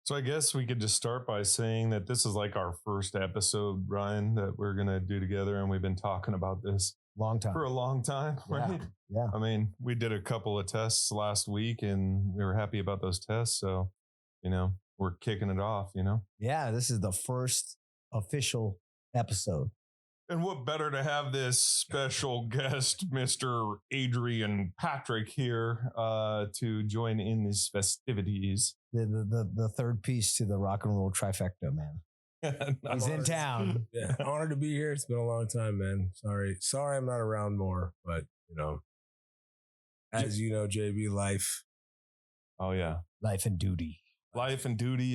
So I guess we could just start by saying that this is like our first episode, Ryan, that we're gonna do together, and we've been talking about this Long time. for a long time, right? Yeah. I mean, we did a couple of tests last week, and we were happy about those tests. So, we're kicking it off. Yeah. This is the first official episode. And what better to have this special guest, Mr. Adrian Patrick, here to join in these festivities. The third piece to the rock and roll trifecta, man. He's in town. Yeah, honored to be here. It's been a long time, man. Sorry, I'm not around more, but as you know, JB, life. Oh yeah, life and duty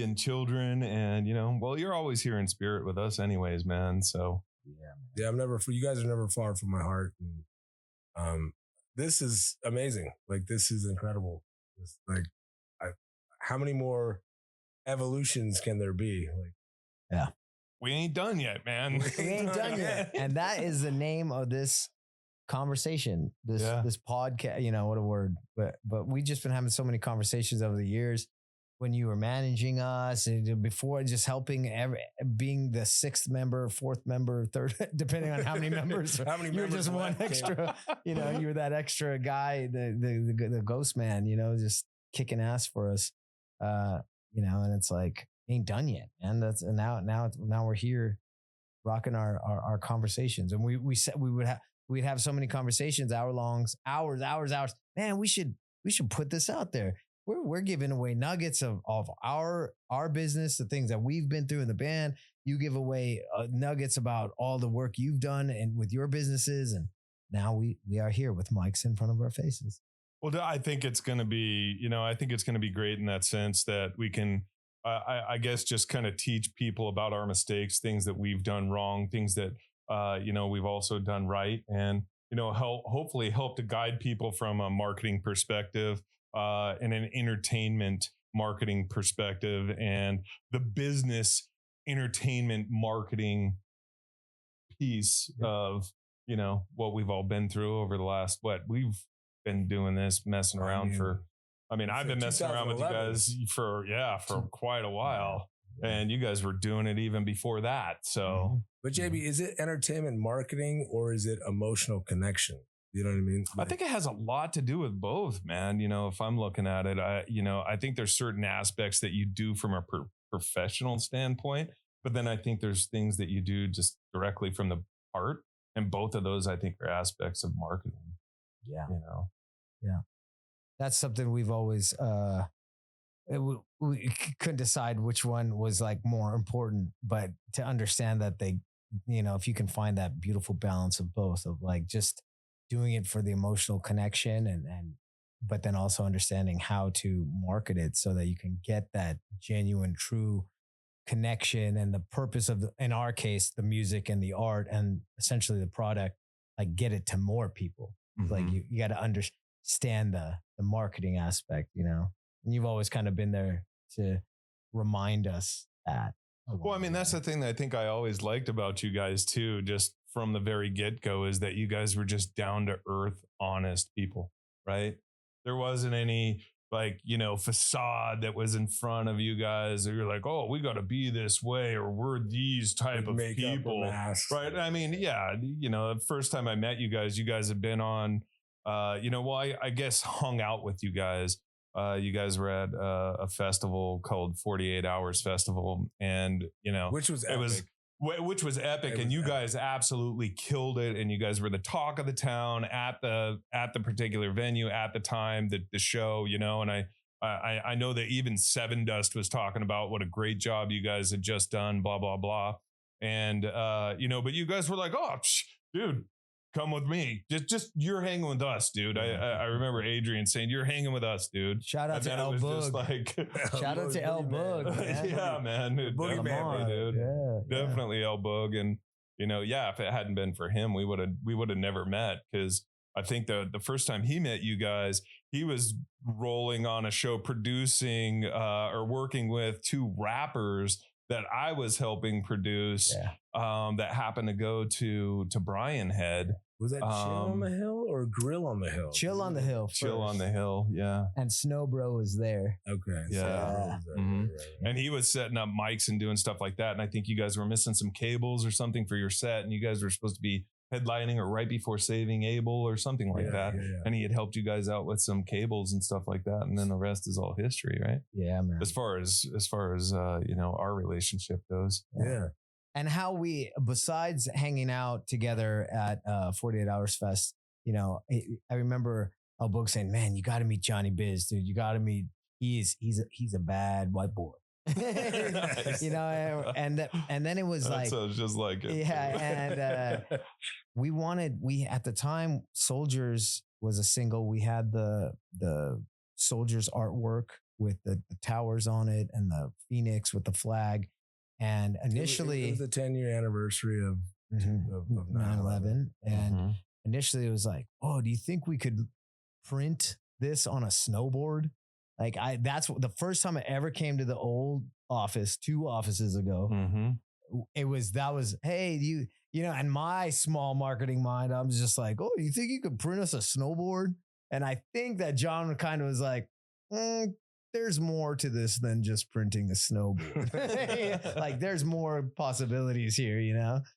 and children, and you're always here in spirit with us, anyways, man. So yeah, you guys are never far from my heart. And, this is amazing. Like, this is incredible. How many more evolutions can there be? Yeah. We ain't done yet, man. We ain't done yet. And that is the name of this conversation, this podcast, what a word. But we just been having so many conversations over the years when you were managing us and before, just helping being the sixth member, fourth member, third, depending on how many members. You're just one extra, you were that extra guy, the ghost man, just kicking ass for us. And it's like, ain't done yet. And now we're here rocking our conversations. And we said we'd have so many conversations, hours. Man, we should put this out there. We're giving away nuggets of our business, the things that we've been through in the band. You give away nuggets about all the work you've done and with your businesses. And now we are here with mics in front of our faces. Well, I think it's going to be, great in that sense that we can, I guess, just kind of teach people about our mistakes, things that we've done wrong, things that, we've also done right. And, hopefully help to guide people from a marketing perspective, and an entertainment marketing perspective and the business entertainment marketing piece of, what we've all been through over the last, we've been doing this, messing around I've been messing around with you guys for quite a while. Yeah. And you guys were doing it even before that. So, but JB, is it entertainment marketing or is it emotional connection? You know what I mean? I think it has a lot to do with both, man. If I'm looking at it, I think there's certain aspects that you do from a professional standpoint, but then I think there's things that you do just directly from the heart. And both of those, I think, are aspects of marketing. Yeah. Yeah. That's something we've always, we couldn't decide which one was like more important, but to understand that they, if you can find that beautiful balance of both, of like just doing it for the emotional connection but then also understanding how to market it so that you can get that genuine, true connection and the purpose of, in our case, the music and the art and essentially the product, like get it to more people. Mm-hmm. Like you got to understand the marketing aspect, and you've always kind of been there to remind us that. Well, that's the thing that I think I always liked about you guys too, just from the very get-go, is that you guys were just down to earth, honest people, right? There wasn't any facade that was in front of you guys that you're like, oh, we got to be this way or we're these type of people, right? The first time I met you guys have been on, I guess hung out with you guys. You guys were at a festival called 48 Hours Festival, and which was epic. Which was epic, and you guys absolutely killed it. And you guys were the talk of the town at the particular venue at the time, the show, And I know that even Seven Dust was talking about what a great job you guys had just done, blah blah blah. And but you guys were like, oh, dude, come with me. Just you're hanging with us, dude. I remember Adrian saying, you're hanging with us, dude. Shout out to El Bug. Shout out to El Bug. Yeah, man. Definitely, dude. Yeah, definitely El Bug. And, if it hadn't been for him, we would have never met, because I think the first time he met you guys, he was rolling on a show producing or working with two rappers that I was helping produce, that happened to go to Brian Head. Was that Chill on the Hill or Grill on the Hill? Chill on the Hill. First. Chill on the Hill, yeah. And Snow Bro was there. Okay. Yeah. Right. And he was setting up mics and doing stuff like that. And I think you guys were missing some cables or something for your set. And you guys were supposed to be headlining or right before Saving Abel or something like that. Yeah. And he had helped you guys out with some cables and stuff like that. And then the rest is all history, right? Yeah, man. As far as our relationship goes. Yeah. And how we, besides hanging out together at 48 Hours Fest, I remember El Boog saying, "Man, you got to meet Johnny Biz, dude. You got to meet. He's a bad white boy." Nice. And then it was that sounds just like it. Yeah, and we at the time, Soldiers was a single. We had the Soldiers artwork with the towers on it and the Phoenix with the flag. And initially, it was the 10-year anniversary of 9/11. And initially, it was like, "Oh, do you think we could print this on a snowboard?" Like that's the first time I ever came to the old office 2 offices ago. That was, hey, and my small marketing mind, I was just like, "Oh, you think you could print us a snowboard?" And I think that John kind of was like, there's more to this than just printing a snowboard. Like there's more possibilities here,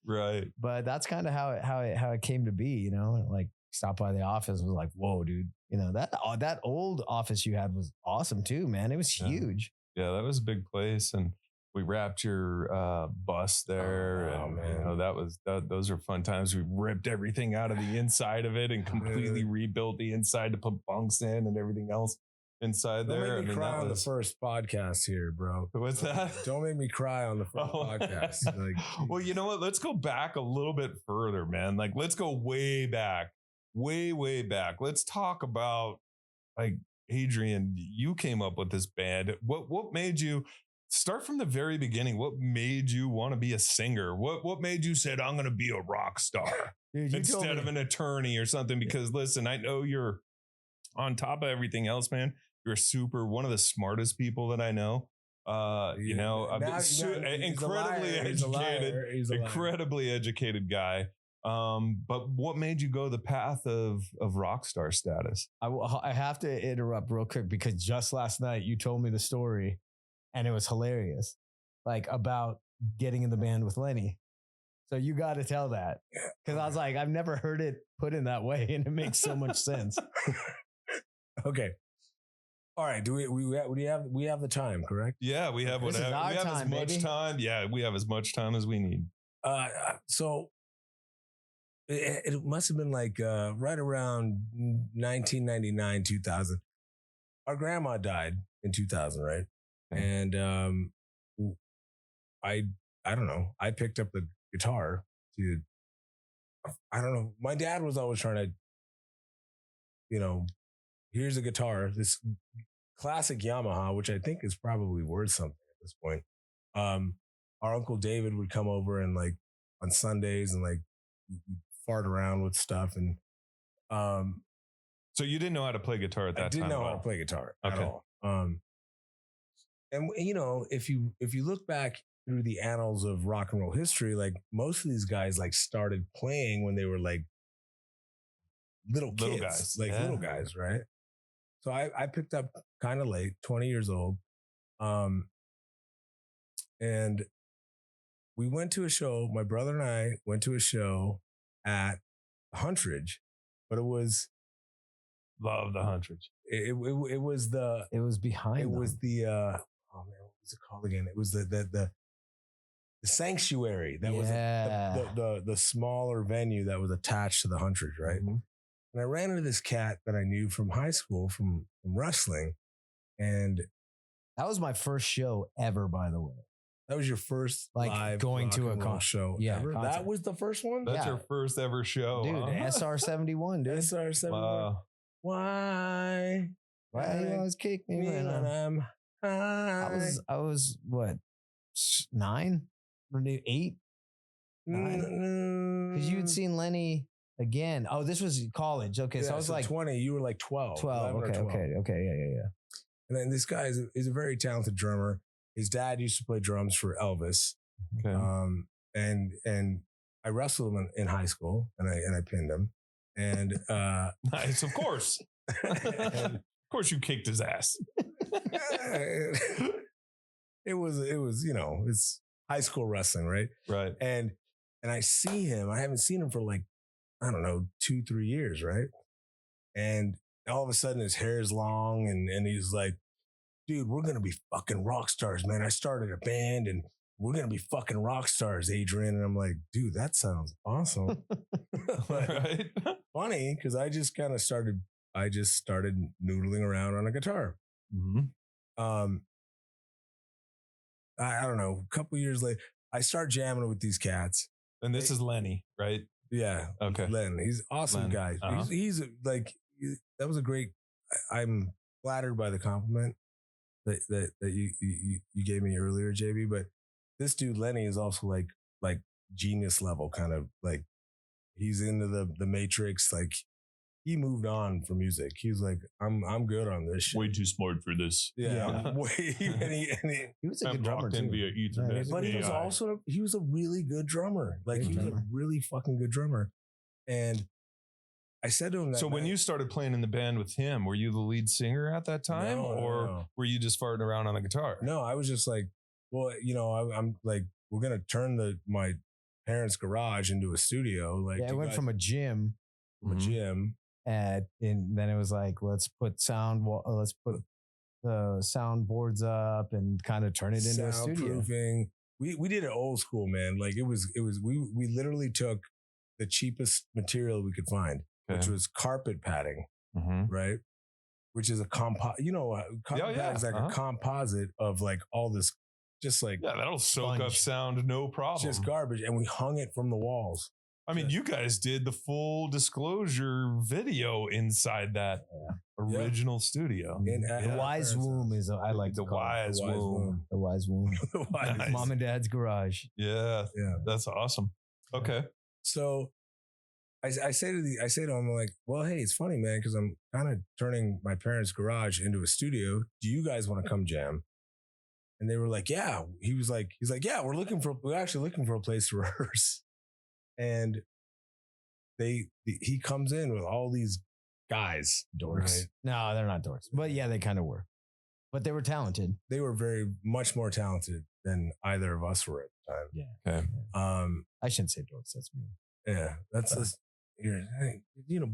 Right. But that's kind of how it came to be, like stopped by the office, was like, whoa, dude, that old office you had was awesome too, man. It was huge. Yeah, that was a big place. And we wrapped your bus there. Oh, and man. those are fun times. We ripped everything out of the inside of it and completely rebuilt the inside to put bunks in and everything else inside there. Don't make me cry on the first podcast here, bro. What's that? Don't make me cry on the first podcast. Well, you know what? Let's go back a little bit further, man. Like, let's go way back, way back. Let's talk about, like, Adrian, you came up with this band. What made you start from the very beginning? What made you want to be a singer? What made you said, I'm going to be a rock star instead of an attorney or something? Because listen, I know you're on top of everything else, man. You're one of the smartest people that I know. Incredibly educated guy. But what made you go the path of rock star status? I have to interrupt real quick because just last night you told me the story and it was hilarious, like about getting in the band with Lenny. So you got to tell that, because I was like, I've never heard it put in that way, and it makes so much sense. Okay. All right. Do we have the time, correct? Yeah, we have whatever. We have as much time. Yeah, we have as much time as we need. So it must have been like right around 1999, 2000. Our grandma died in 2000, right? And I don't know. I picked up the guitar to, I don't know. My dad was always trying to, here's a guitar, this classic Yamaha, which I think is probably worth something at this point. Our Uncle David would come over and like on Sundays and like fart around with stuff. And so you didn't know how to play guitar at that time? I didn't know how to play guitar at all. And if you look back through the annals of rock and roll history, like most of these guys like started playing when they were like little kids, little guys, right? So I picked up kind of late, 20 years old. And we went to a show. My brother and I went to a show at Huntridge, but it was love the Huntridge. It was behind. It was the oh man, what was it called again? It was the Sanctuary. That was the smaller venue that was attached to the Huntridge, right? Mm-hmm. And I ran into this cat that I knew from high school from wrestling, and that was my first show ever, by the way. That was your first live going to a show ever? Concert. That was the first one? That's your first ever show. Dude, SR-71, dude. SR-71. Wow. Why you always kick me when I'm high? I was what, 9? Or 8? 9? Because you had seen Lenny again. Oh, this was college. Okay, so I was like 20. You were like 12. 12. Okay. Yeah. And then this guy is a very talented drummer. His dad used to play drums for Elvis. Okay. And I wrestled him in high school and I pinned him. And nice, of course. Of course you kicked his ass. it was, it's high school wrestling, right? Right. And I see him. I haven't seen him for like, I don't know, 2-3 years, right? And all of a sudden his hair is long and he's like, dude, we're going to be fucking rock stars, man. I started a band and we're going to be fucking rock stars, Adrian. And I'm like, dude, that sounds awesome. Right. Funny, because I just started noodling around on a guitar. Mm-hmm. I don't know, a couple years later, I start jamming with these cats. And this is Lenny, right? Yeah. Okay. Len. He's an awesome guy. Uh-huh. He's like, that was a great, I'm flattered by the compliment that you gave me earlier, JB. But this dude, Lenny, is also like genius level, kind of like, he's into the Matrix. Like, he moved on from music. He was like, I'm good on this shit. Way too smart for this. Yeah. he was a good drummer too. Via Ethernet. But he was a really good drummer. Like, he was a really fucking good drummer. And I said to him that so when you started playing in the band with him, were you the lead singer at that time? No. Were you just farting around on the guitar? No, I was just like, well, I'm like, we're going to turn my parents' garage into a studio. Like, yeah, it went from a gym. And then it was like, let's put the soundboards up and kind of turn it into a studio. Soundproofing. We did it old school, man. Like, we literally took the cheapest material we could find, which was carpet padding, right? Which is a carpet padding is like a composite of like all this, just like, yeah, that'll soak up sound, no problem. Just garbage. And we hung it from the walls. I mean, you guys did the full disclosure video inside that original studio. The Wise Womb is, I like the Wise Womb. The Wise Womb. Nice. Mom and Dad's garage. Yeah. That's awesome. Okay. So I say to him, I'm like, well, hey, it's funny, man, because I'm kind of turning my parents' garage into a studio. Do you guys want to come jam? And they were like, yeah. He's like, yeah, we're actually looking for a place to rehearse. And he comes in with all these guys, dorks. Right? No, they're not dorks, but yeah, they kind of were. But they were talented. They were very much more talented than either of us were at the time. Yeah. Okay. I shouldn't say dorks. That's me. Yeah, that's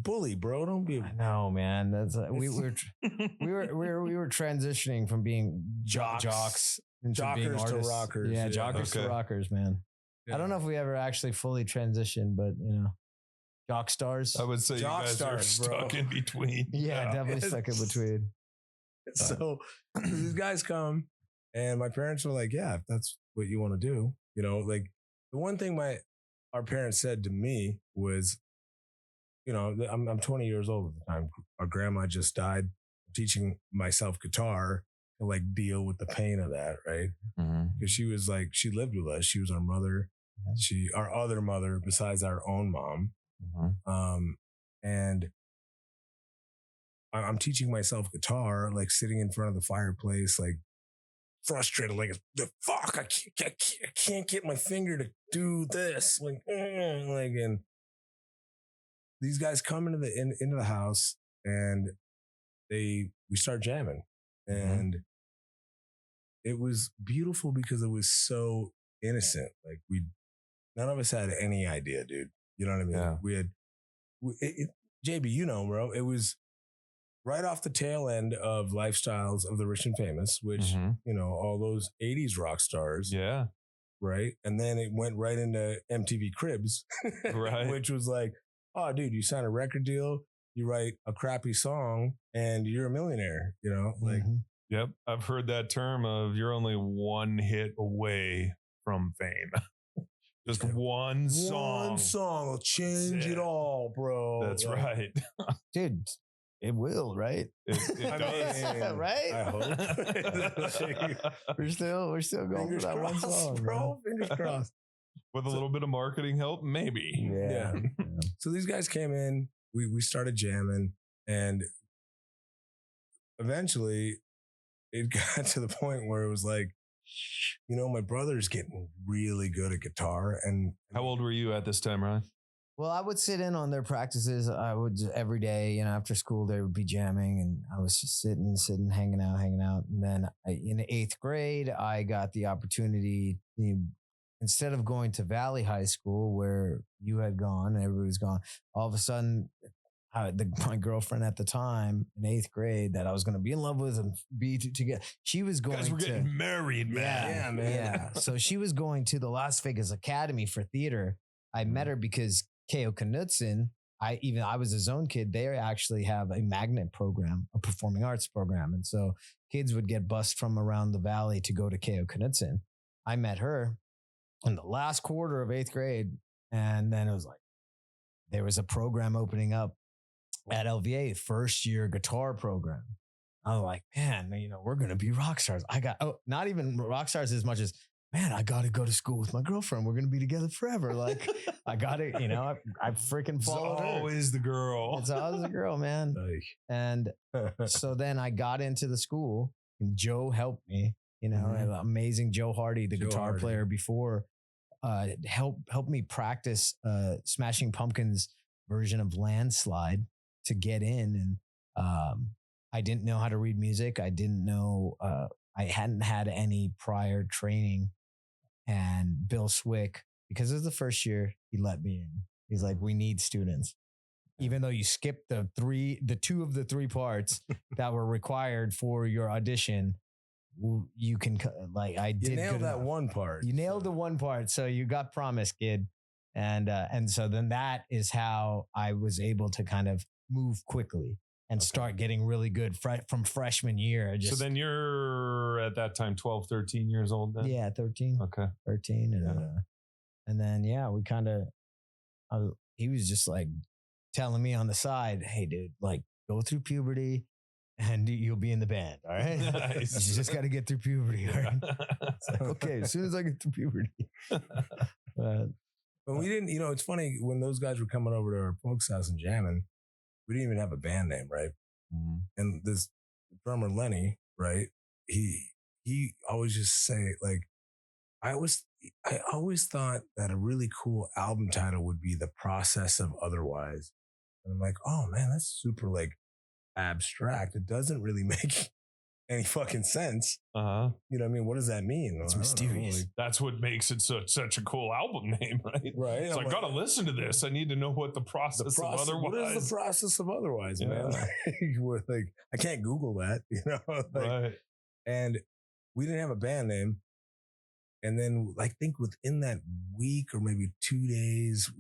bully, bro. Don't be. I know, man. That's we were transitioning from being jocks into being artists. To rockers. Yeah, jockers to rockers, man. Yeah. I don't know if we ever actually fully transitioned, but jock stars. I would say jock you guys stars, are stuck in between. Yeah, definitely stuck in between. So these guys come, and my parents were like, "Yeah, if that's what you want to do." Like, the one thing our parents said to me was, I'm 20 years old at the time. Our grandma just died. I'm teaching myself guitar to like deal with the pain of that, right? Because she was like, she lived with us. She was our mother. Our other mother besides our own mom. And I'm teaching myself guitar, like sitting in front of the fireplace, like frustrated, like, fuck, I can't get my finger to do this. And these guys come into the house and we start jamming. And it was beautiful because it was so innocent. Like, none of us had any idea, dude. You know what I mean? Yeah. We had, JB, bro, it was right off the tail end of Lifestyles of the Rich and Famous, which, all those 80s rock stars. Yeah. Right. And then it went right into MTV Cribs, right? Which was like, oh, dude, you sign a record deal, you write a crappy song, and you're a millionaire, like. Yep. I've heard that term of you're only one hit away from fame. Just one song. One song will change it all, bro. That's right. Dude, it will, right? It does. Right? I hope. we're still going for that one song, bro. Fingers crossed. With a little bit of marketing help, maybe. Yeah. So these guys came in, we started jamming, and eventually it got to the point where it was like, my brother's getting really good at guitar. And how old were you at this time, Ryan? Well, I would sit in on their practices. I would every day, after school, they would be jamming, and I was just sitting, hanging out. And then in 8th grade, I got the opportunity, instead of going to Valley High School where you had gone, and everybody's gone, all of a sudden, my girlfriend at the time in 8th grade that I was going to be in love with and be together, she was going Guys, we're getting married, man. Yeah, man. Yeah. So she was going to the Las Vegas Academy for Theater. I met her because K.O. Knutson, I was a Zone kid. They actually have a magnet program, a performing arts program. And so kids would get bused from around the valley to go to K.O. Knutson. I met her in the last quarter of 8th grade. And then it was like, there was a program opening up at LVA, first year guitar program. I was like, man, we're going to be rock stars. Not even rock stars as much as, man, I got to go to school with my girlfriend. We're going to be together forever. Like, I got to, I freaking followed her. It's always the girl. It's always the girl, man. And so then I got into the school, and Joe helped me, amazing Joe Hardy, the guitar player before, helped me practice Smashing Pumpkins version of Landslide to get in. And I didn't know how to read music. I didn't know, I hadn't had any prior training. And Bill Swick, because it was the first year, he let me in. He's like, we need students. Even though you skipped the 2 of the 3 parts that were required for your audition, you can, I did. You nailed that one part. You nailed the one part. So you got promised, kid. And so then that is how I was able to kind of move quickly and start getting really good from freshman year. So then you're at that time 12, 13 years old then? Yeah, 13. Okay. 13. And then, we kind of, he was just like telling me on the side, hey, dude, like go through puberty and you'll be in the band. All right. Nice. You just got to get through puberty. All right. It's like, okay, as soon as I get through puberty. But we didn't, it's funny when those guys were coming over to our folks' house and jamming, we didn't even have a band name, right? Mm-hmm. And this drummer Lenny, right? He always just say like, I always thought that a really cool album title would be The Process of Otherwise. And I'm like, oh man, that's super like abstract. It doesn't really make any fucking sense. Uh-huh. You know what I mean? What does that mean? It's mysterious. That's what makes it such a cool album name, right? Right. So I got to listen to this. I need to know what the process of otherwise. What is the process of otherwise, man? Like, I can't Google that, right. And we didn't have a band name. And then I think within that week or maybe 2 days,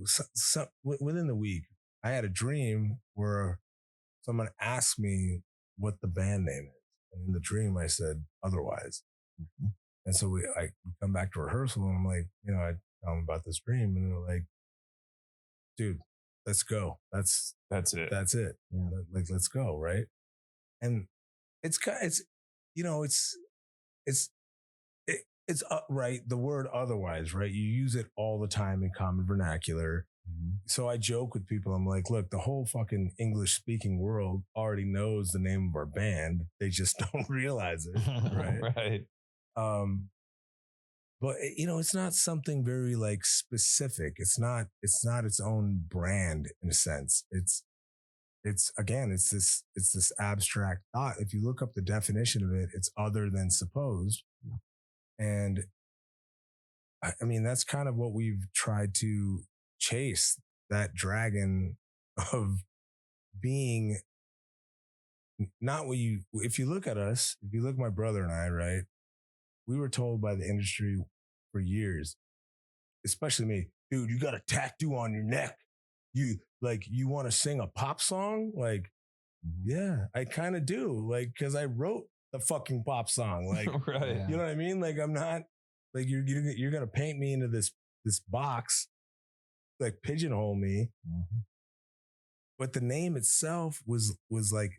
within the week, I had a dream where someone asked me what the band name is. And in the dream, I said, Otherwise. Mm-hmm. And so we come back to rehearsal and I'm like, I tell them about this dream and they're like, dude, let's go. That's it. That's it. Yeah. Like, let's go. Right. And it's right. The word otherwise, right. You use it all the time in common vernacular. Mm-hmm. So I joke with people. I'm like, look, the whole fucking English speaking world already knows the name of our band. They just don't realize it. Right. Right. But it's not something very like specific. It's not its own brand in a sense. It's this abstract thought. If you look up the definition of it, it's other than supposed. Yeah. And I mean, that's kind of what we've tried to chase, that dragon of being not what if you look at us, if you look at my brother and I, right, we were told by the industry for years, especially me, dude, you got a tattoo on your neck. You want to sing a pop song? Like, yeah, I kind of do. Like, cause I wrote the fucking pop song. Like, right. You know what I mean? Like, I'm not like, you're going to paint me into this box, like pigeonhole me. Mm-hmm. But the name itself was like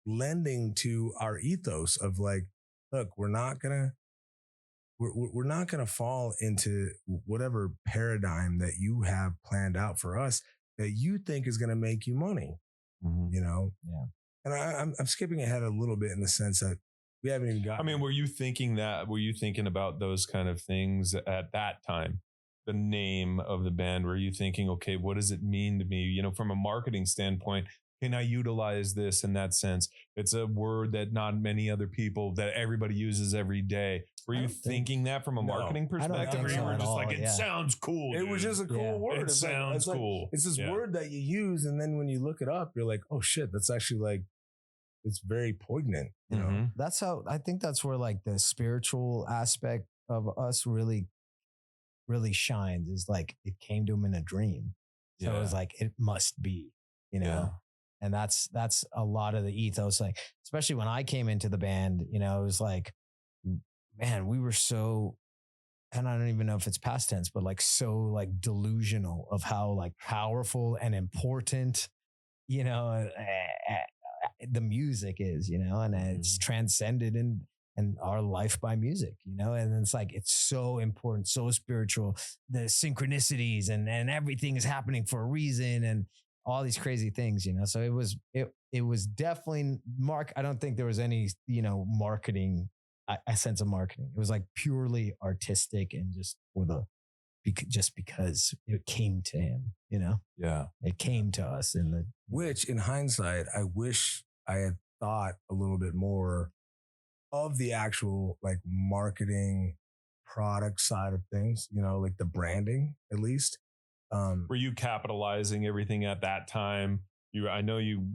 lending to our ethos of like, look, we're not gonna fall into whatever paradigm that you have planned out for us that you think is gonna make you money. Mm-hmm. Yeah. And I'm skipping ahead a little bit in the sense that we haven't even gotten. I mean, were you thinking about those kind of things at that time? the name of the band? Were you thinking, okay, what does it mean to me? You know, from a marketing standpoint, can I utilize this in that sense? It's a word that not many other people, that everybody uses every day. Were you thinking that from a marketing perspective? think Or you so were at just all, like, it yeah. sounds cool. It was dude. just a cool word. It sounds cool. It's this Yeah. word that you use, and then when you look it up, you're like, oh shit, that's actually like, it's very poignant. You know, Mhm. That's how I think that's where like the spiritual aspect of us really shines, is like it came to him in a dream. So it was like, it must be, you know. Yeah. And that's a lot of the ethos, like, especially when I came into the band, you know, it was like, man, we were so, and I don't even know if it's past tense, but like so like delusional of how like powerful and important, you know, the music is, you know, and it's transcended in our life by music, you know, and it's like, it's so important, so spiritual, the synchronicities and everything is happening for a reason and all these crazy things, you know. So it was definitely I don't think there was any, you know, marketing, a sense of marketing. It was like purely artistic and just just because it came to him, you know. Yeah. It came to us which in hindsight, I wish I had thought a little bit more of the actual like marketing product side of things, you know, like the branding at least. Were you capitalizing everything at that time? I know you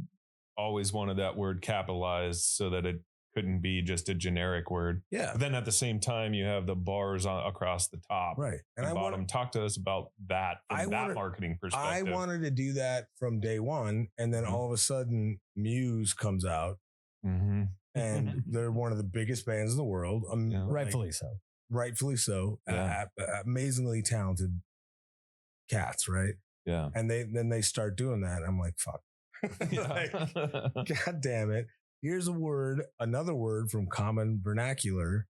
always wanted that word capitalized so that it couldn't be just a generic word. Yeah. But then at the same time, you have the bars across the top, right, and bottom. Talk to us about that from that marketing perspective. I wanted to do that from day one, and then all of a sudden, Muse comes out, and they're one of the biggest bands in the world. rightfully so. Rightfully so. Yeah. Amazingly talented cats, right? Yeah. And then they start doing that. I'm like, fuck. Like, God damn it. Here's another word from common vernacular,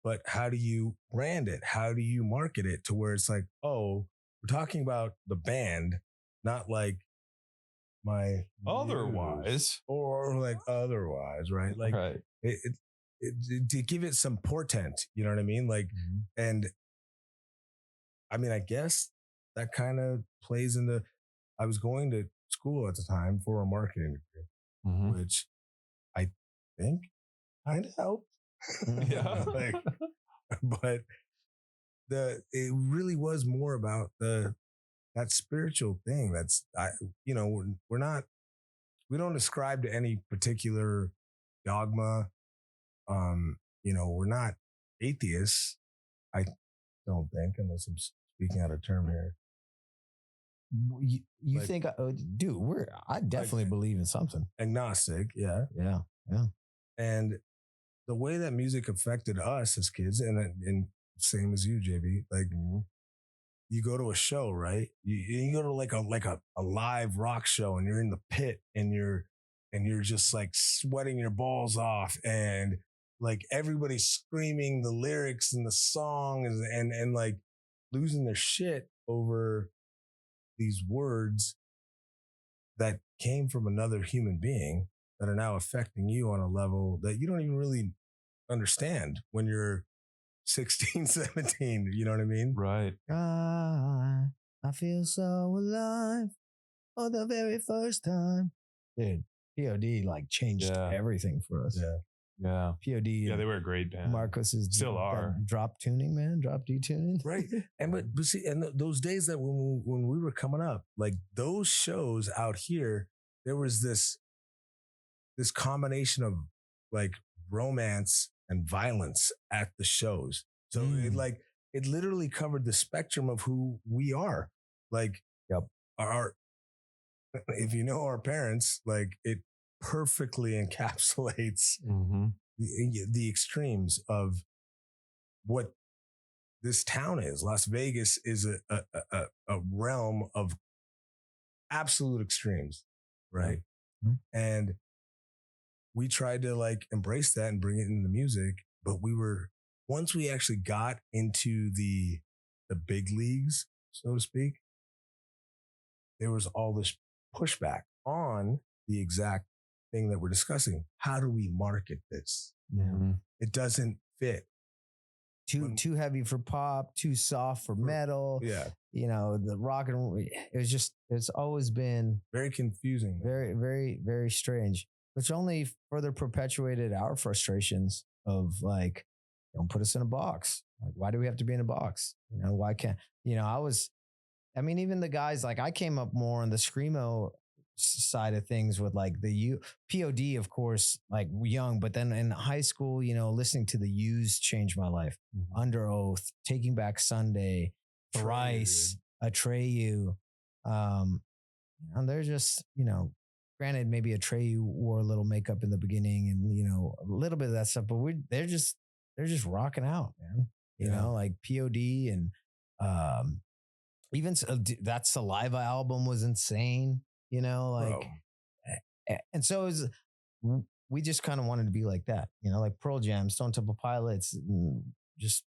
but how do you brand it? How do you market it to where it's like, oh, we're talking about the band, not like my otherwise, or like otherwise, right? Like right. To give it some portent, you know what I mean? Like, and I mean, I guess that kind of plays into, I was going to school at the time for a marketing degree, which I think kind of helped. Yeah. Like, but it really was more about that spiritual thing. That's, you know, we don't ascribe to any particular dogma. You know, we're not atheists. I don't think, unless I'm speaking out of term here. You think, dude, I definitely believe in something. Agnostic. Yeah. Yeah. And the way that music affected us as kids, and same as you, JB, like you go to a show, right? You go to like a live rock show, and you're in the pit, and you're just like sweating your balls off, and like everybody's screaming the lyrics and the song, and like losing their shit over these words that came from another human being that are now affecting you on a level that you don't even really understand when you're 16, 17. You know what I mean? Right. I feel so alive for the very first time. Dude, POD like changed everything for us. Yeah. Yeah. POD. Yeah, they were a great band. Marcus is still are. Drop tuning, man. Drop D tuning. Right. And but see, and those days that when we were coming up, like those shows out here, there was this combination of like romance and violence at the shows. So it literally covered the spectrum of who we are. Like, if you know our parents, like it perfectly encapsulates the extremes of what this town is. Las Vegas is a realm of absolute extremes, right? And we tried to like embrace that and bring it into the music, but once we actually got into the big leagues, so to speak, there was all this pushback on the exact thing that we're discussing. How do we market this? Yeah. It doesn't fit. too heavy for pop, too soft for metal. Yeah. You know, the rock and roll, it's always been very confusing. Very, very, very strange, which only further perpetuated our frustrations of like, don't put us in a box. Like, why do we have to be in a box? You know, why can't, you know, even the guys, like I came up more on the Screamo side of things with like the POD, of course, like young, but then in high school, you know, listening to the Used changed my life. Mm-hmm. Under Oath, Taking Back Sunday, Thrice, Atreyu. And they're just, you know, granted, maybe Atreyu wore a little makeup in the beginning and, you know, a little bit of that stuff, but they're just rocking out, man. You know, like POD and even that Saliva album was insane, you know, like, and so it was, we just kind of wanted to be like that, you know, like Pearl Jam, Stone Temple Pilots, and just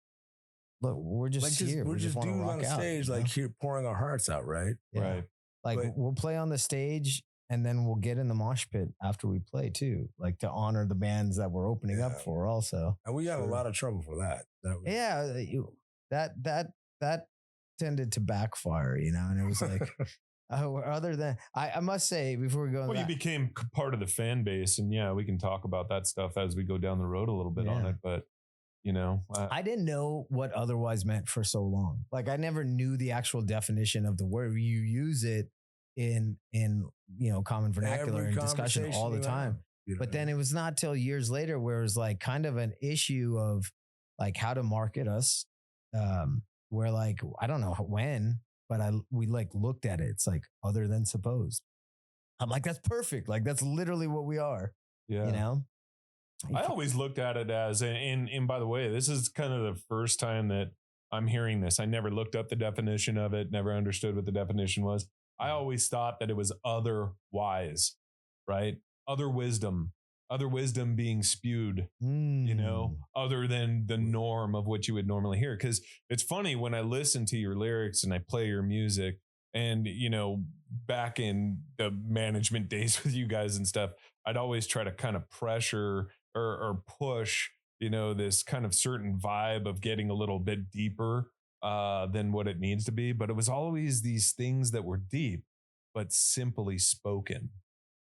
look, we're just like here. We're just dudes on stage, like here pouring our hearts out, right? Yeah. Right. Like we'll play on the stage and then we'll get in the mosh pit after we play too, like to honor the bands that we're opening up for also. And we got a lot of trouble for that. That tended to backfire, you know, and it was like, other than, I must say before we go, you became part of the fan base, and we can talk about that stuff as we go down the road a little bit on it, but you know, I didn't know what otherwise meant for so long. Like I never knew the actual definition of the word. You use it in you know, common vernacular and discussion all the time. But then it was not till years later where it was like kind of an issue of like how to market us. Where like, I don't know when, but we like looked at it. It's like other than supposed. I'm like, that's perfect. Like that's literally what we are. Yeah. You know? I always looked at it as, and by the way, this is kind of the first time that I'm hearing this. I never looked up the definition of it, never understood what the definition was. I always thought that it was otherwise, right? Other wisdom being spewed, you know, other than the norm of what you would normally hear. Because it's funny when I listen to your lyrics and I play your music, and, you know, back in the management days with you guys and stuff, I'd always try to kind of pressure or push, you know, this kind of certain vibe of getting a little bit deeper than what it needs to be. But it was always these things that were deep, but simply spoken.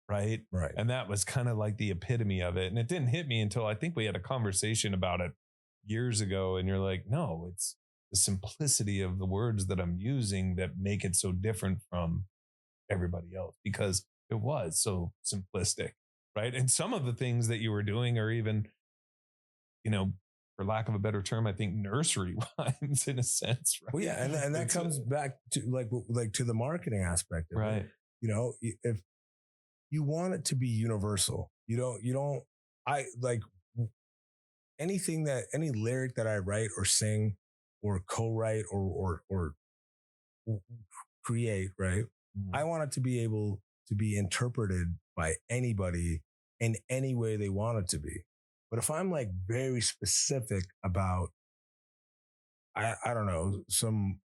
Right. And that was kind of like the epitome of it. And it didn't hit me until I think we had a conversation about it years ago. And you're like, no, it's the simplicity of the words that I'm using that make it so different from everybody else, because it was so simplistic. Right. And some of the things that you were doing are even, you know, for lack of a better term, I think nursery rhymes in a sense. Right? Well, yeah. And that comes back to like to the marketing aspect of it. You know, if you want it to be universal, I like anything any lyric that I write or sing or co-write or create, right? I want it to be able to be interpreted by anybody in any way they want it to be. But if I'm like very specific about, I don't know, some,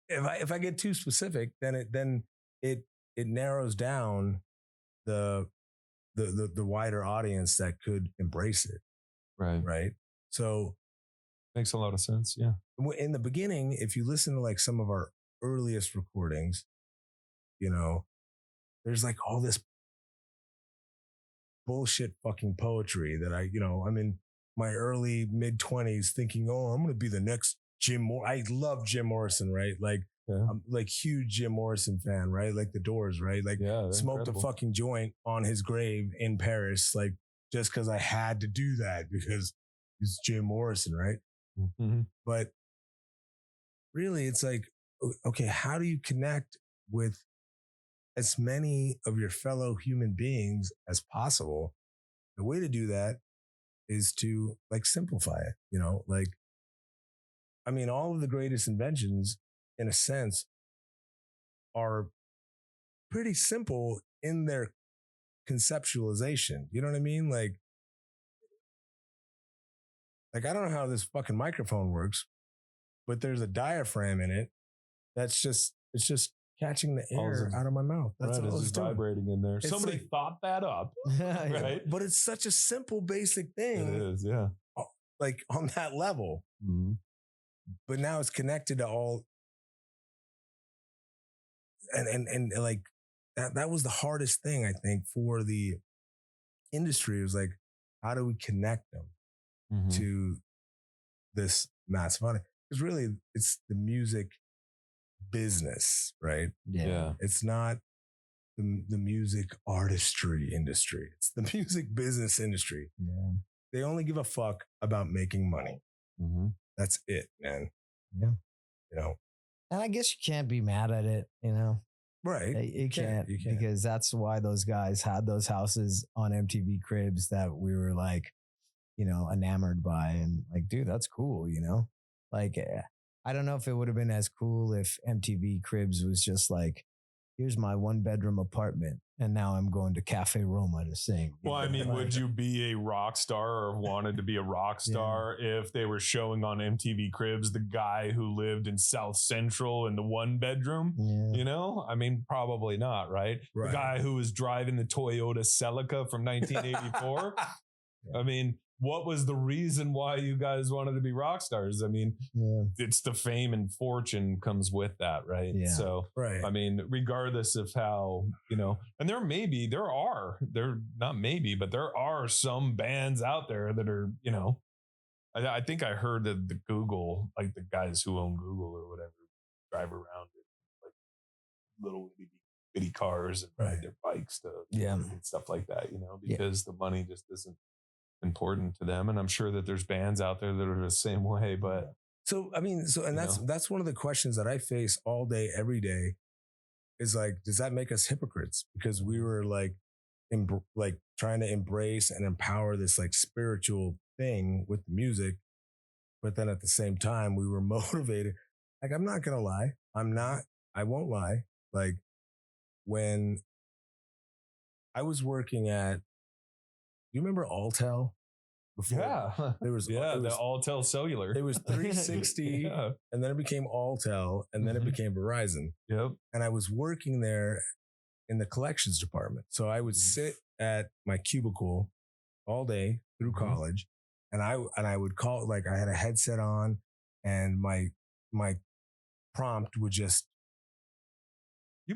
if I get too specific, then it narrows down the wider audience that could embrace it. Right. So makes a lot of sense. Yeah. In the beginning, if you listen to like some of our earliest recordings, you know, there's like all this bullshit fucking poetry that I'm in my early mid-20s thinking, oh, I'm going to be the next Jim Morrison. I love Jim Morrison, right? Like, I'm like huge Jim Morrison fan, right? Like the Doors, right? Like smoked incredible. A fucking joint on his grave in Paris, like just because I had to do that because it's Jim Morrison, right? Mm-hmm. But really, it's like, okay, how do you connect with as many of your fellow human beings as possible? The way to do that is to like simplify it, you know, like, I mean, all of the greatest inventions in a sense are pretty simple in their conceptualization. You know what I mean? Like I don't know how this fucking microphone works, but there's a diaphragm in it. It's just catching the air out of my mouth. That's all it's vibrating in there. Somebody thought that up, right? But it's such a simple, basic thing. It is, yeah. like on that level. Mm-hmm. But now it's connected to all. And like that was the hardest thing, I think, for the industry. It was like, how do we connect them to this massive audience? Because really, it's the music business, right? Yeah. It's not the music artistry industry. It's the music business industry. Yeah. They only give a fuck about making money. That's it, man. Yeah. You know, and I guess you can't be mad at it, you know? Right. You can't because that's why those guys had those houses on MTV Cribs that we were like, you know, enamored by. And like, dude, that's cool, you know? Like, I don't know if it would have been as cool if MTV Cribs was just like, here's my 1-bedroom apartment, and now I'm going to Cafe Roma to sing. Well, I mean, would you be a rock star or wanted to be a rock star if they were showing on MTV Cribs the guy who lived in South Central in the 1-bedroom? Yeah. You know, I mean, probably not, right? The guy who was driving the Toyota Celica from 1984. I mean, what was the reason why you guys wanted to be rock stars? I mean, it's the fame and fortune comes with that, right? Yeah. So, I mean, regardless of how, you know, and there are some bands out there that are, you know, I think I heard that the Google, like the guys who own Google or whatever, drive around in like little bitty cars and ride their bikes to and stuff like that, you know, because the money just isn't important to them. And I'm sure that there's bands out there that are the same way, but that's one of the questions that I face all day, every day is like, does that make us hypocrites? Because we were like, trying to embrace and empower this like spiritual thing with music. But then at the same time, we were motivated. Like, I'm not going to lie. I won't lie. Like when I was working at, do you remember Alltel? Before there was the Alltel Cellular. It was 360, and then it became Alltel, and then it became Verizon. Yep. And I was working there in the collections department. So I would sit at my cubicle all day through college, and I would call, like I had a headset on, and my prompt would just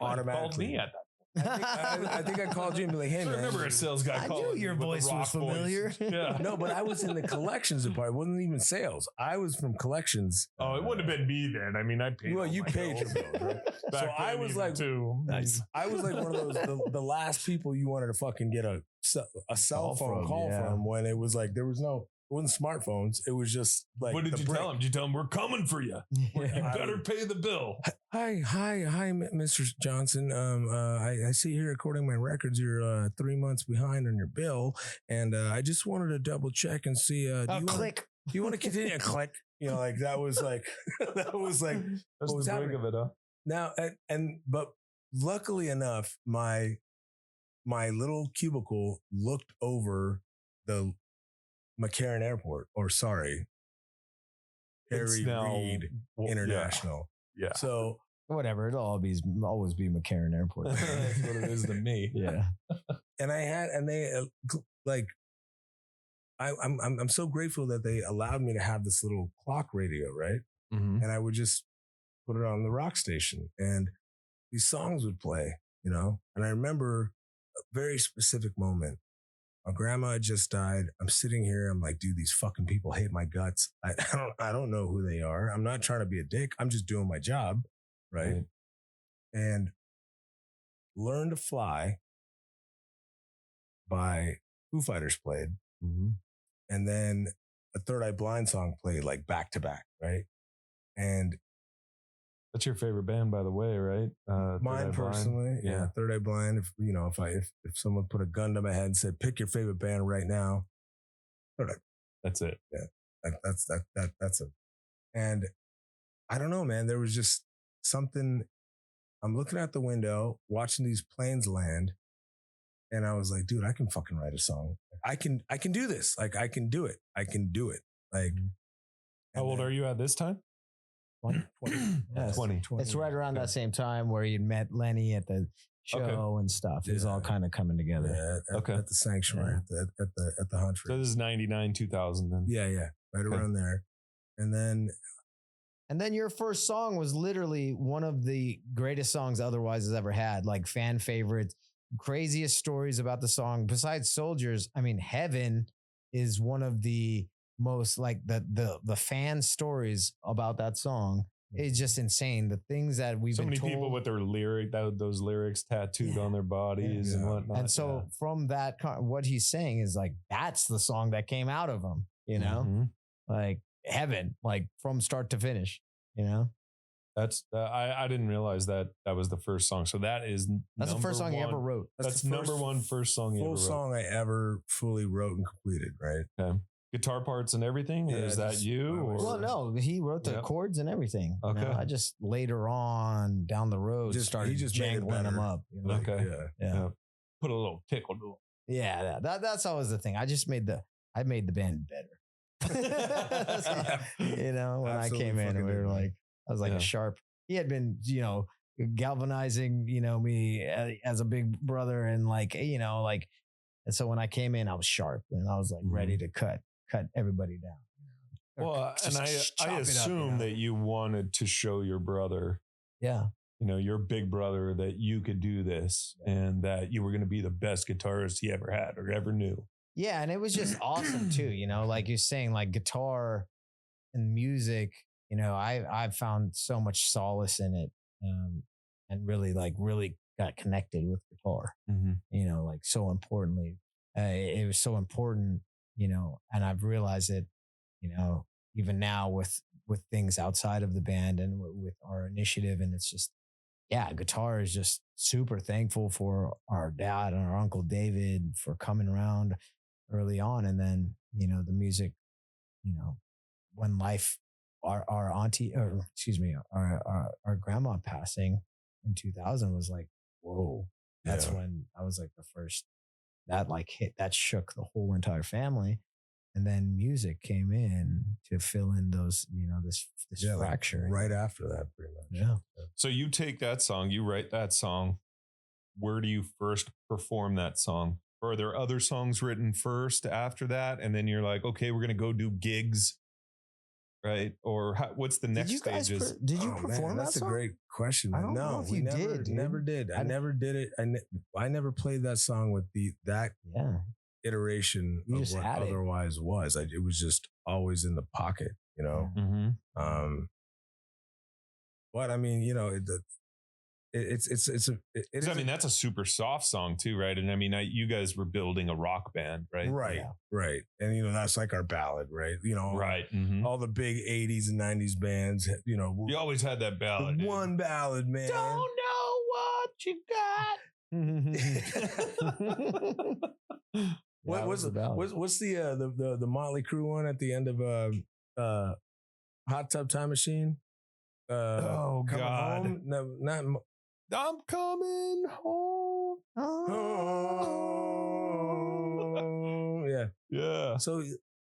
automatically called me at that. I think I called you and be like, hey, man. I remember a sales guy calling. I knew your voice was familiar. Yeah. No, but I was in the collections department. It wasn't even sales. I was from collections. Oh, it wouldn't have been me then. I mean, I paid. Well, you paid your bills, right? So I was like, nice. I was like one of those, the last people you wanted to fucking get a cell phone call from when it was like, there was no, it wasn't smartphones. It was just like, what did you tell him? Did you tell him we're coming for you? You better pay the bill. Hi, Mr. Johnson. I see here according to my records, you're 3 months behind on your bill, and I just wanted to double check and see. Do you want to continue? Click. You know, like that was like that's the break of it, huh? Now but luckily enough, my little cubicle looked over the McCarran Airport, Harry Reid International. Yeah. So whatever, it'll always be McCarran Airport. That's what it is to me. Yeah. And I'm so grateful that they allowed me to have this little clock radio, right? And I would just put it on the rock station, and these songs would play, you know. And I remember a very specific moment. My grandma had just died. I'm sitting here. I'm like, dude, these fucking people hate my guts. I don't know who they are. I'm not trying to be a dick. I'm just doing my job. Right. And Learn to Fly by Foo Fighters played. And then a Third Eye Blind song played like back to back. Right. And that's your favorite band, by the way, right? Mine personally, yeah. Third Eye Blind. If someone put a gun to my head and said, "Pick your favorite band right now," that's it. Yeah, that's it. And I don't know, man. There was just something. I'm looking out the window, watching these planes land, and I was like, "Dude, I can fucking write a song. I can do this. Like, I can do it. I can do it." Like, how old are you at this time? 20. Yes. 20. It's right around that same time where you met Lenny at the show and stuff. It's all kind of coming together. Yeah, at the Sanctuary, at the Huntry. So this is 99, 2000 then. Yeah. right around there. And then your first song was literally one of the greatest songs Otherwise has ever had, like fan favorites, craziest stories about the song. Besides Soldiers, I mean, Heaven is one of the most like the fan stories about that song. It's just insane. The things that we've so been many told. people with their those lyrics tattooed on their bodies and whatnot. And so from that, what he's saying is like, that's the song that came out of him, you know, like Heaven, like from start to finish, you know. That's I didn't realize that was the first song. So that's the first song he ever wrote. That's the number one first song he ever wrote. Full song I ever fully wrote and completed, right? Okay. Guitar parts and everything? Yeah, is that you? Or? Well, no, he wrote the chords and everything. Okay. You know, I just later on down the road started jangling them up. You know? Okay. Yeah. Put a little tickle to it. Yeah. That's always the thing. I made the band better. You know, when I came in and I was like a sharp. He had been, you know, galvanizing, you know, me as a big brother and like, you know, like, and so when I came in, I was sharp and I was like ready to cut everybody down. Well, and I assume that you wanted to show your brother, you know, your big brother, that you could do this and that you were going to be the best guitarist he ever had or ever knew. Yeah. And it was just awesome too. You know, like you're saying, like guitar and music, you know, I've found so much solace in it, and really got connected with guitar, you know, like so importantly, it was so important, you know, and I've realized it, you know, even now with things outside of the band and with our initiative. And it's just, guitar is just super thankful for our dad and our Uncle David for coming around early on. And then, you know, the music, you know, when our auntie, or excuse me, our grandma passing in 2000 was like, whoa, that's when I was like the first that like hit, that shook the whole entire family. And then music came in to fill in those, you know, this fracture. Like right after that, pretty much. Yeah. So you take that song, you write that song. Where do you first perform that song? Or are there other songs written first after that? And then you're like, okay, we're going to go do gigs. Right? Or what's the next stages? Did you perform that song? That's a great question. I don't know if you did. Never did. I never did it. I never played that song with that iteration of what Otherwise was. It was just always in the pocket, you know. But I mean, you know, I mean, that's a super soft song too, right? And I mean, you guys were building a rock band, right? Right. And, you know, that's like our ballad, right? You know, right. All the big 80s and 90s bands, you know. You always had that ballad. One ballad, man. Don't know what you got. What's the Motley Crue one at the end of Hot Tub Time Machine? Oh, God. Home? No, not... I'm coming home. Oh, yeah. So,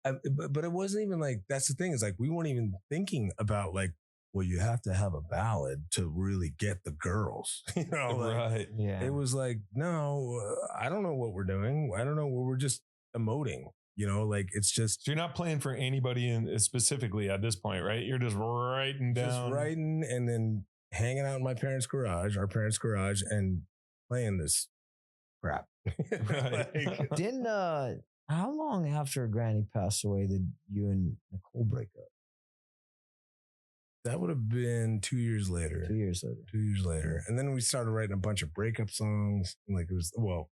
but it wasn't even like, that's the thing. It's like, we weren't even thinking about like, well, you have to have a ballad to really get the girls, you know? Like, right. Yeah. It was like, no, I don't know what we're doing. I don't know. We're just emoting, you know, like it's just. So you're not playing for anybody specifically at this point, right? You're just writing down. Just writing and then hanging out in our parents' garage, and playing this crap. Right. Didn't, how long after Granny passed away did you and Nicole break up? That would have been 2 years later. 2 years later. 2 years later. And then we started writing a bunch of breakup songs. Like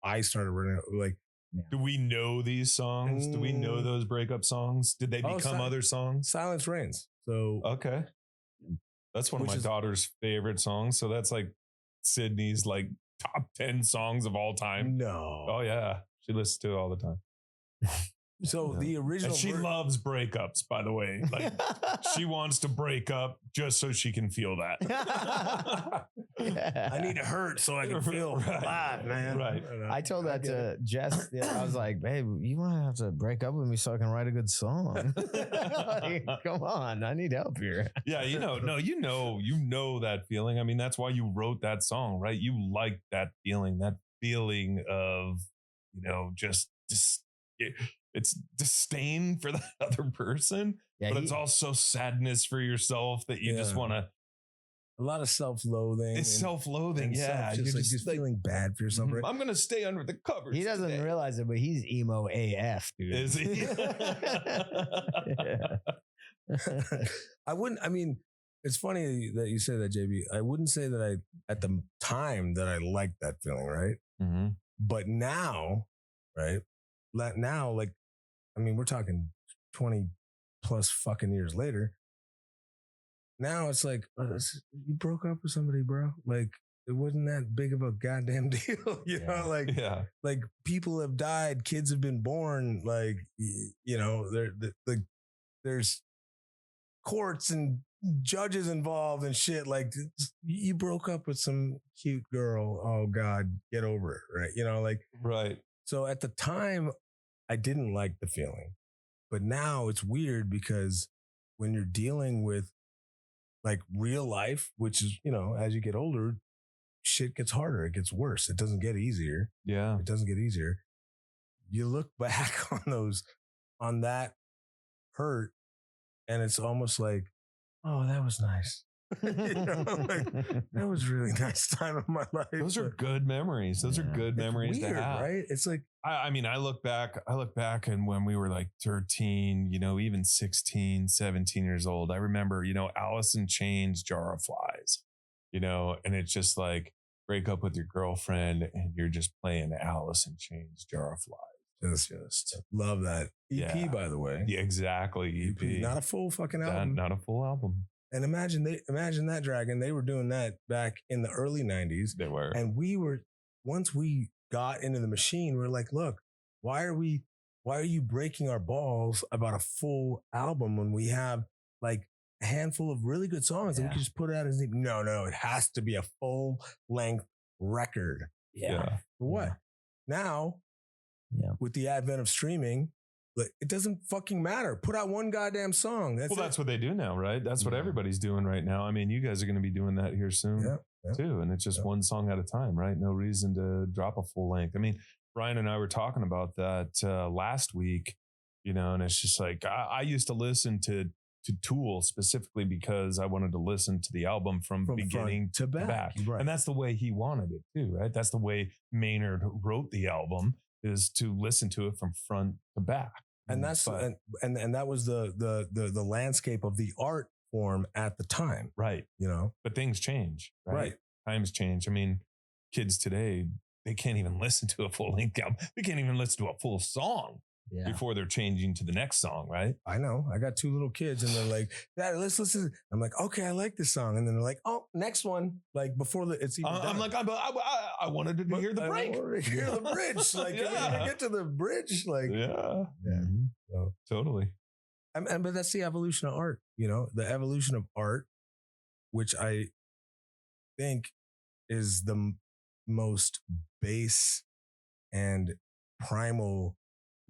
I started writing like. Yeah. Do we know these songs? Do we know those breakup songs? Did they become other songs? Silence Reigns. So. Okay. That's one of my daughter's favorite songs. So that's like Sydney's like top 10 songs of all time. No. Oh yeah. She listens to it all the time. So the original, and she loves breakups, by the way. Like she wants to break up just so she can feel that. I need to hurt so I can feel alive, man. Right. I told that to Jess. I was like, babe, you might have to break up with me so I can write a good song. Like, come on, I need help here. Yeah, you know that feeling. I mean, that's why you wrote that song, right? You like that feeling of, you know, just it's disdain for the other person, but it's also sadness for yourself that you just want to. A lot of self-loathing. It's self-loathing. Yeah. You're just feeling bad for yourself. Right? I'm going to stay under the covers. He doesn't realize it, but he's emo AF, dude. Is he? It's funny that you say that, JB. I wouldn't say that at the time that I liked that feeling, right? Mm-hmm. But now, right? Now, like, we're talking 20 plus fucking years later. Now it's like, you broke up with somebody, bro. Like, it wasn't that big of a goddamn deal. You know, like people have died, kids have been born. Like, there's courts and judges involved and shit. Like, you broke up with some cute girl. Oh God, get over it. Right. Right. So at the time I didn't like the feeling, but now it's weird because when you're dealing with like real life, which is, as you get older, shit gets harder. It gets worse. It doesn't get easier. Yeah. It doesn't get easier. You look back on that hurt, and it's almost like, oh, that was nice. That was really nice time of my life. Those are good memories. Those are good memories weird, to have. Right? It's like, I look back and when we were like 13, even 16, 17 years old, I remember, Alice in Chains, Jar of Flies, and it's just like break up with your girlfriend and you're just playing Alice in Chains, Jar of Flies. Just love that EP, by the way. Yeah, exactly. EP. Not a full fucking album. Not a full album. And imagine that, Dragon. They were doing that back in the early 90s. They were. And once we got into the machine, we're like, look, why are you breaking our balls about a full album when we have like a handful of really good songs that we can just put out as no, it has to be a full length record. Yeah. For what? Now, with the advent of streaming, it doesn't fucking matter. Put out one goddamn song. That's what they do now, right? That's what everybody's doing right now. You guys are going to be doing that here soon too. And it's just one song at a time, right? No reason to drop a full length. Brian and I were talking about that last week, and it's just like, I used to listen to Tool specifically because I wanted to listen to the album from beginning to back. Right. And that's the way he wanted it too, right? That's the way Maynard wrote the album, is to listen to it from front to back. And that's and that was the landscape of the art form at the time. Right. But things change. Right. Times change. Kids today, they can't even listen to a full length album. They can't even listen to a full song before they're changing to the next song. Right. I know. I got two little kids and they're like, Dad, let's listen. I'm like, okay, I like this song. And then they're like, oh, next one. Like before it's even done. I'm like, I wanted to hear the break. Hear the bridge. Like, can we get to the bridge? Like, yeah. Mm-hmm. So, totally. But that's the evolution of art, the evolution of art, which I think is the most base and primal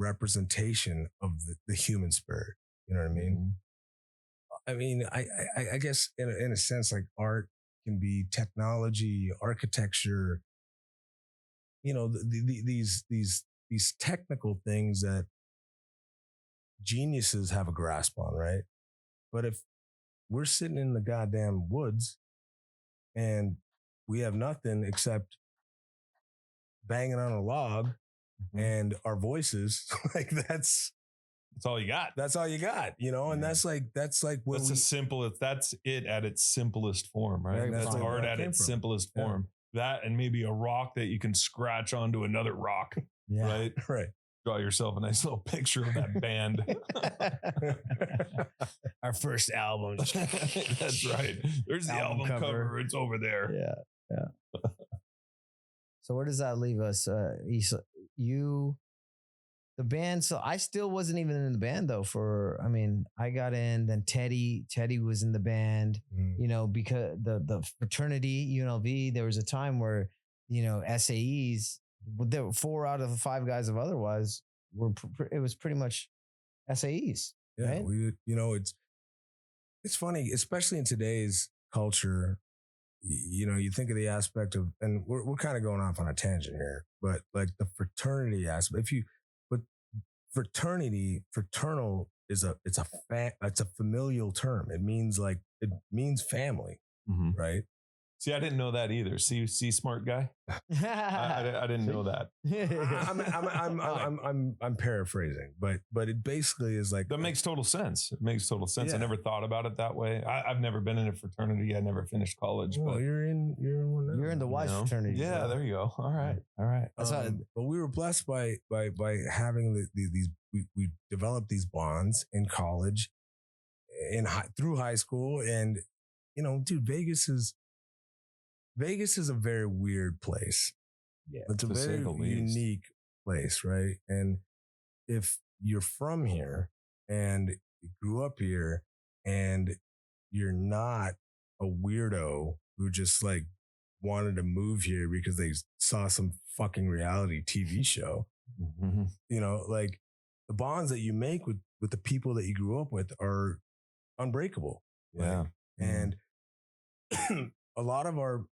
representation of the human spirit. You know what I mean? Mm-hmm. I guess in a sense, like art can be technology, architecture, these technical things that geniuses have a grasp on, right? But if we're sitting in the goddamn woods and we have nothing except banging on a log and our voices, like that's all you got. That's all you got, and that's that's it at its simplest form, right? That's art at its simplest form. That and maybe a rock that you can scratch onto another rock, right? Right. Draw yourself a nice little picture of that band. Our first album. That's right. There's the album cover. It's over there. Yeah. So where does that leave us? The band. So I still wasn't even in the band though I got in, then Teddy was in the band, because the fraternity, UNLV, there was a time where, SAEs, there were 4 out of the 5 guys of otherwise it was pretty much SAEs. Yeah. Right? It's funny, especially in today's culture, you think of the aspect of, and we're kind of going off on a tangent here, but like the fraternity aspect, but fraternal is it's a familial term. It means family, right? See, I didn't know that either. See, smart guy. I didn't know that. I'm paraphrasing, but it basically is like that makes total sense. It makes total sense. Yeah. I never thought about it that way. I've never been in a fraternity. I never finished college. Well, but you're in one now. You're in the wise fraternity. Yeah, there you go. All right. But we were blessed by having these. We developed these bonds in college, through high school, and dude, Vegas is a very weird place. Yeah, it's a very unique place, right? And if you're from here and you grew up here and you're not a weirdo who just like wanted to move here because they saw some fucking reality TV show, like the bonds that you make with the people that you grew up with are unbreakable. Yeah. Right? And a lot of our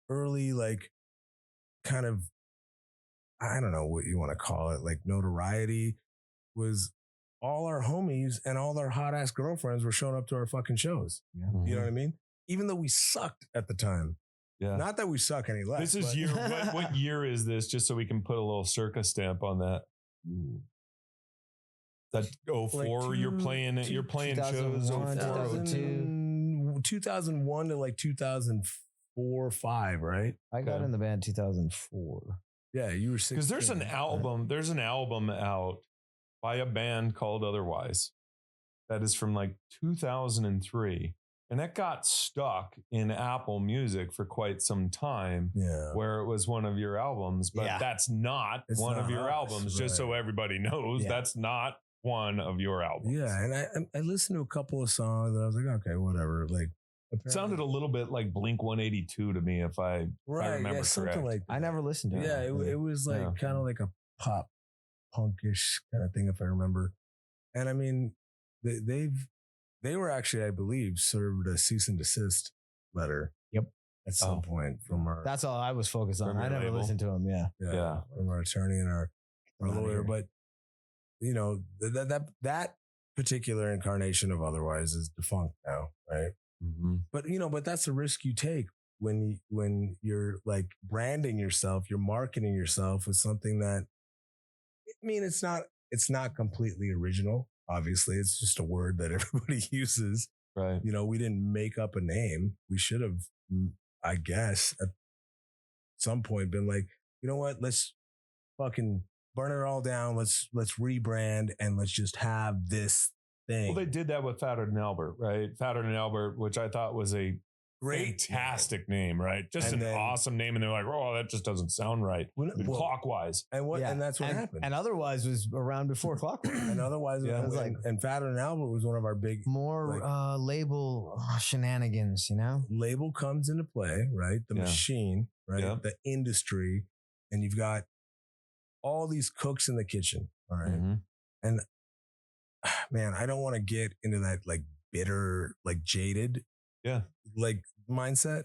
early, like, kind of, I don't know what you want to call it, like notoriety was all our homies and all our hot ass girlfriends were showing up to our fucking shows. Yeah. You know what I mean? Even though we sucked at the time. Yeah. Not that we suck any less. This is year. What year is this? Just so we can put a little circa stamp on that. That 04, you're playing shows. 2001 to like 2004, 5, right? I got in the band 2004. Yeah, you were 16. Because there's an album out by a band called Otherwise that is from like 2003. And that got stuck in Apple Music for quite some time, where it was one of your albums, but that's not one of your albums. Just so everybody knows, that's not one of your albums. Yeah, and I listened to a couple of songs and I was like, okay, whatever. Like, it sounded a little bit like Blink 182 to me, if I remember correct. Like that. I never listened to it. Yeah, it was like kind of like a pop punkish kind of thing, if I remember. And I mean, they were actually, I believe, served a cease and desist letter. Yep. At some point from our. That's all I was focused on. I never label. listened to them. Yeah. From our attorney and our lawyer, but that particular incarnation of Otherwise is defunct now, right? But that's the risk you take when you're like branding yourself, you're marketing yourself with something that, I mean, it's not completely original. Obviously, it's just a word that everybody uses. Right. We didn't make up a name. We should have, I guess, at some point been like, you know what? Let's fucking burn it all down. Let's rebrand and let's just have this thing. Well, they did that with Fatter Than Albert, right? Fatter Than Albert, which I thought was a fantastic name, right? Just an awesome name. And they're like, oh, that just doesn't sound right. Clockwise. And that's what happened. And Otherwise was around before Clockwise. And Otherwise, it was like, and Fatter Than Albert was one of our big label shenanigans, Label comes into play, right? The machine, right? Yeah. The industry. And you've got all these cooks in the kitchen. All right. And man, I don't want to get into that like bitter, like jaded, like mindset.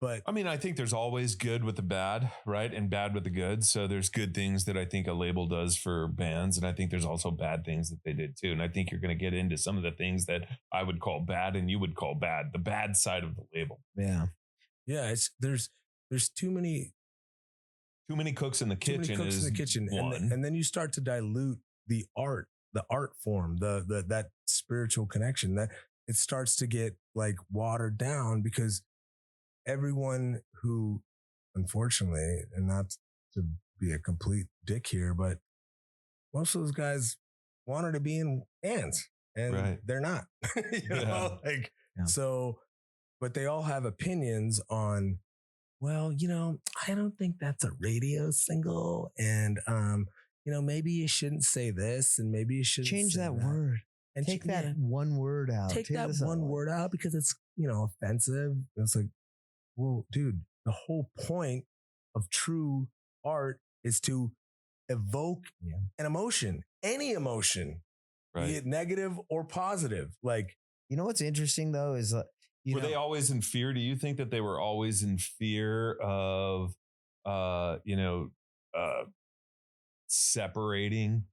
But I mean, I think there's always good with the bad, right? And bad with the good. So there's good things that I think a label does for bands. And I think there's also bad things that they did too. And I think you're going to get into some of the things that I would call bad and you would call bad, the bad side of the label. Yeah. Yeah. There's too many cooks in the kitchen. And then you start to dilute the art form, that spiritual connection, that it starts to get like watered down because everyone who, unfortunately, and not to be a complete dick here, but most of those guys wanted to be in bands and they're not, so, but they all have opinions on, well, I don't think that's a radio single. And, maybe you shouldn't say this and maybe you should change that word and take that one word out. Take that one word out because it's, offensive. And it's like, well, dude, the whole point of true art is to evoke an emotion, any emotion, be it negative or positive. Like, what's interesting though is were they always in fear? Do you think that they were always in fear of, separating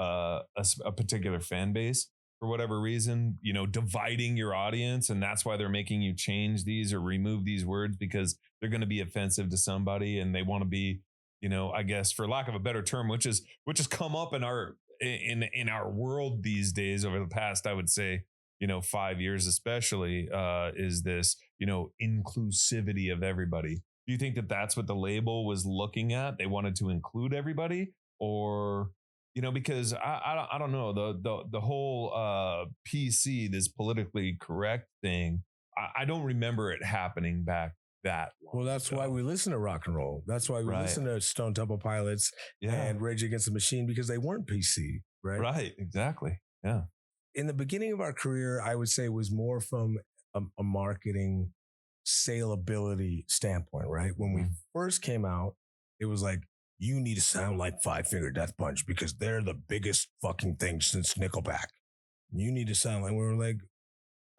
a particular fan base for whatever reason, dividing your audience. And that's why they're making you change these or remove these words because they're going to be offensive to somebody and they want to be, I guess for lack of a better term, which has come up in our world these days over the past, I would say, 5 years, especially, is this, inclusivity of everybody. Do you think that that's what the label was looking at? They wanted to include everybody, or, because I don't know, the whole PC, this politically correct thing, I don't remember it happening back that long. Well, that's why we listen to rock and roll. That's why we listen to Stone Temple Pilots and Rage Against the Machine, because they weren't PC, right? Right, exactly. Yeah. In the beginning of our career, I would say it was more from a marketing saleability standpoint, right? When we first came out, it was like, you need to sound like Five Finger Death Punch because they're the biggest fucking thing since Nickelback. You need to sound like, we were like,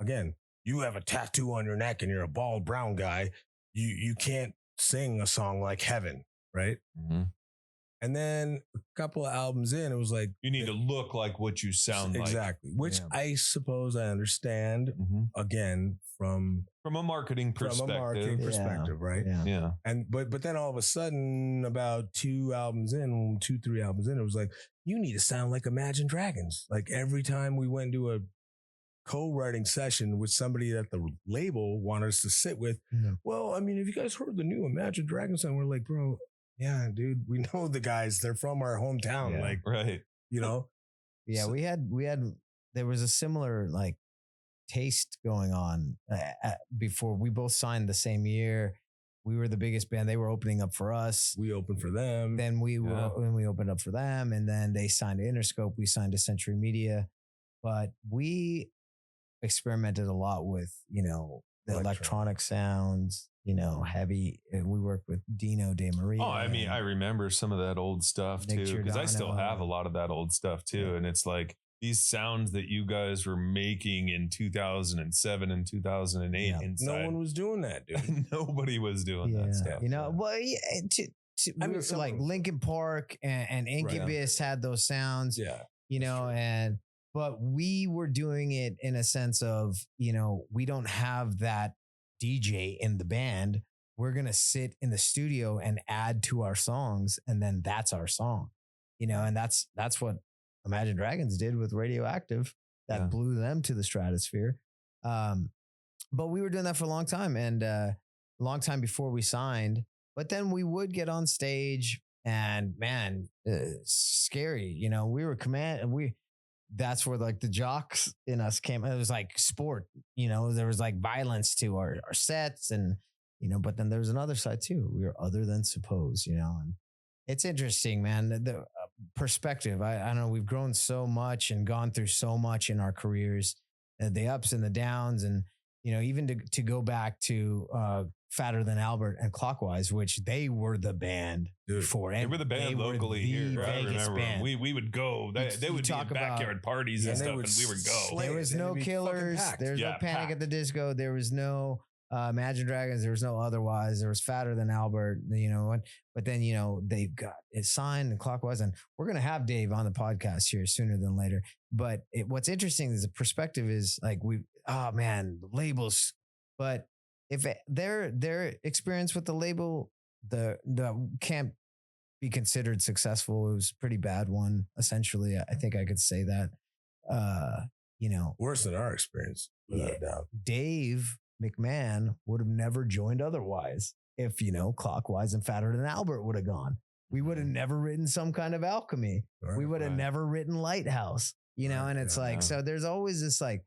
again, you have a tattoo on your neck and you're a bald brown guy. You can't sing a song like Heaven, right? Mm-hmm. And then a couple of albums in, it was like, you need to look like what you sound like. Exactly. Which I suppose I understand, again, from a marketing perspective. Right? Yeah. And but then all of a sudden, about 3 albums in, it was like, you need to sound like Imagine Dragons. Like every time we went into a co-writing session with somebody that the label wanted us to sit with, well, I mean, have you guys heard the new Imagine Dragons song? We're like, bro, yeah, dude, we know the guys. They're from our hometown. Yeah, like, right. Yeah, we had, there was a similar like taste going on before we both signed the same year. We were the biggest band. They were opening up for us. We opened for them. Then we opened up for them, and then they signed to Interscope. We signed to Century Media, but we experimented a lot with, the electronic sounds, heavy. We worked with Dino De Maria. Oh, I mean, I remember some of that old stuff Nick too, because I still Giordano. have a lot of that old stuff too. Yeah. And it's like these sounds that you guys were making in 2007 and 2008. Inside. No one was doing that, dude. Nobody was doing that stuff. Well, I mean, like Linkin Park and Incubus had those sounds. Yeah. But we were doing it in a sense of, we don't have that DJ in the band. We're going to sit in the studio and add to our songs. And then that's our song, and that's what Imagine Dragons did with Radioactive that blew them to the stratosphere. But we were doing that for a long time and a long time before we signed. But then we would get on stage and man, scary. We were that's where like the jocks in us came. It was like sport, there was like violence to our sets and, but then there's another side too. We were other than suppose, and it's interesting, man. The perspective, I don't know. We've grown so much and gone through so much in our careers, the ups and the downs. And, even to go back to Fatter Than Albert and Clockwise, which they were the band for. They were the band locally here. I remember them. We would go. They would be in backyard parties and stuff, and we would go. There was no Killers. There was no Panic at the Disco. There was no Imagine Dragons. There was no Otherwise. There was Fatter Than Albert. But then they got it signed and Clockwise, and we're gonna have Dave on the podcast here sooner than later. But what's interesting is the perspective is like labels, but if their experience with the label, the can't be considered successful. It was a pretty bad one, essentially. I think I could say that. Worse than our experience, without a doubt. Dave McMahon would have never joined Otherwise if Clockwise and Fatter Than Albert would have gone. We would have never written Some Kind of Alchemy. We would have never wrritten Lighthouse. And it's so there's always this like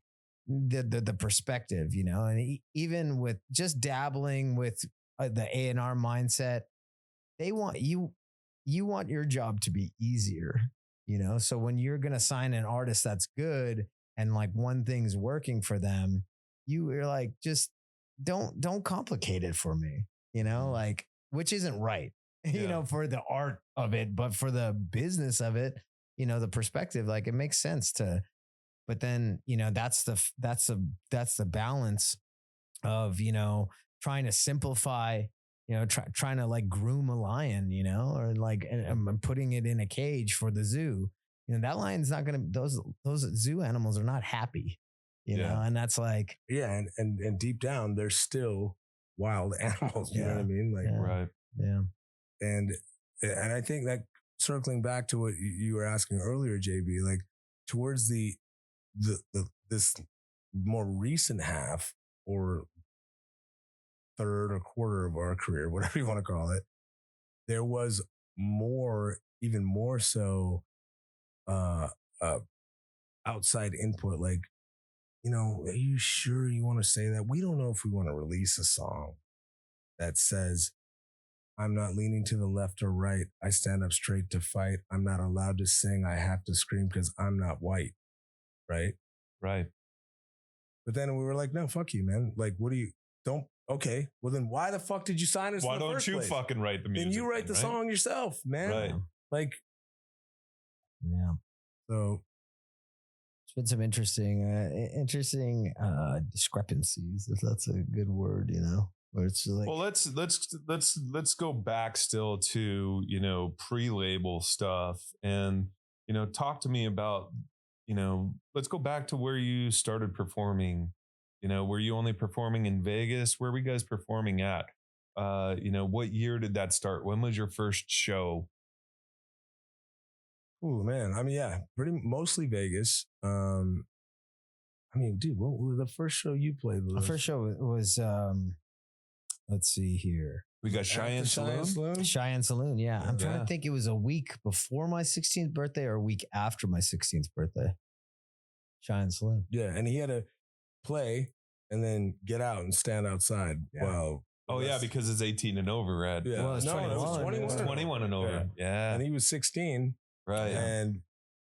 the perspective, and even with just dabbling with the A&R mindset, they want you want your job to be easier, so when you're going to sign an artist that's good and like one thing's working for them, you're like, just don't complicate it for me, like, which isn't right, for the art of it, but for the business of it, the perspective, like it makes sense to. But then, that's the balance of, trying to simplify, trying to like groom a lion, or like putting it in a cage for the zoo. that lion's not going to, those zoo animals are not happy, you know? And that's like, yeah. And deep down, they're still wild animals. You know what I mean? Like, right. Yeah. And I think that circling back to what you were asking earlier, JB, like towards this more recent half or third or quarter of our career, whatever you want to call it, there was even more so, outside input. Like, are you sure you want to say that? We don't know if we want to release a song that says, I'm not leaning to the left or right. I stand up straight to fight. I'm not allowed to sing. I have to scream because I'm not white. Right? Right. But then we were like, no, fuck you, man. Like, okay. Well, then why the fuck did you sign us? Why don't you fucking write the music? Then you write the song yourself, man. Right. Like, yeah. So it's been some interesting discrepancies, if that's a good word, where it's just like, well, let's go back still to, pre-label stuff and, talk to me about, let's go back to where you started performing. Were you only performing in Vegas? Where were you guys performing at? What year did that start? When was your first show? Oh man, I mean, yeah, mostly Vegas. Dude, what was the first show you played with? The first show was, let's see here. We got Cheyenne Saloon. Cheyenne Saloon, yeah. I'm trying to think. It was a week before my 16th birthday or a week after my 16th birthday. Cheyenne Saloon. Yeah, and he had to play and then get out and stand outside. Yeah. Wow. Oh yeah, because it's 18 and over, Red. Yeah. Well, it's 21. It was 21. It's 21 and over. Yeah. And he was 16. Right. And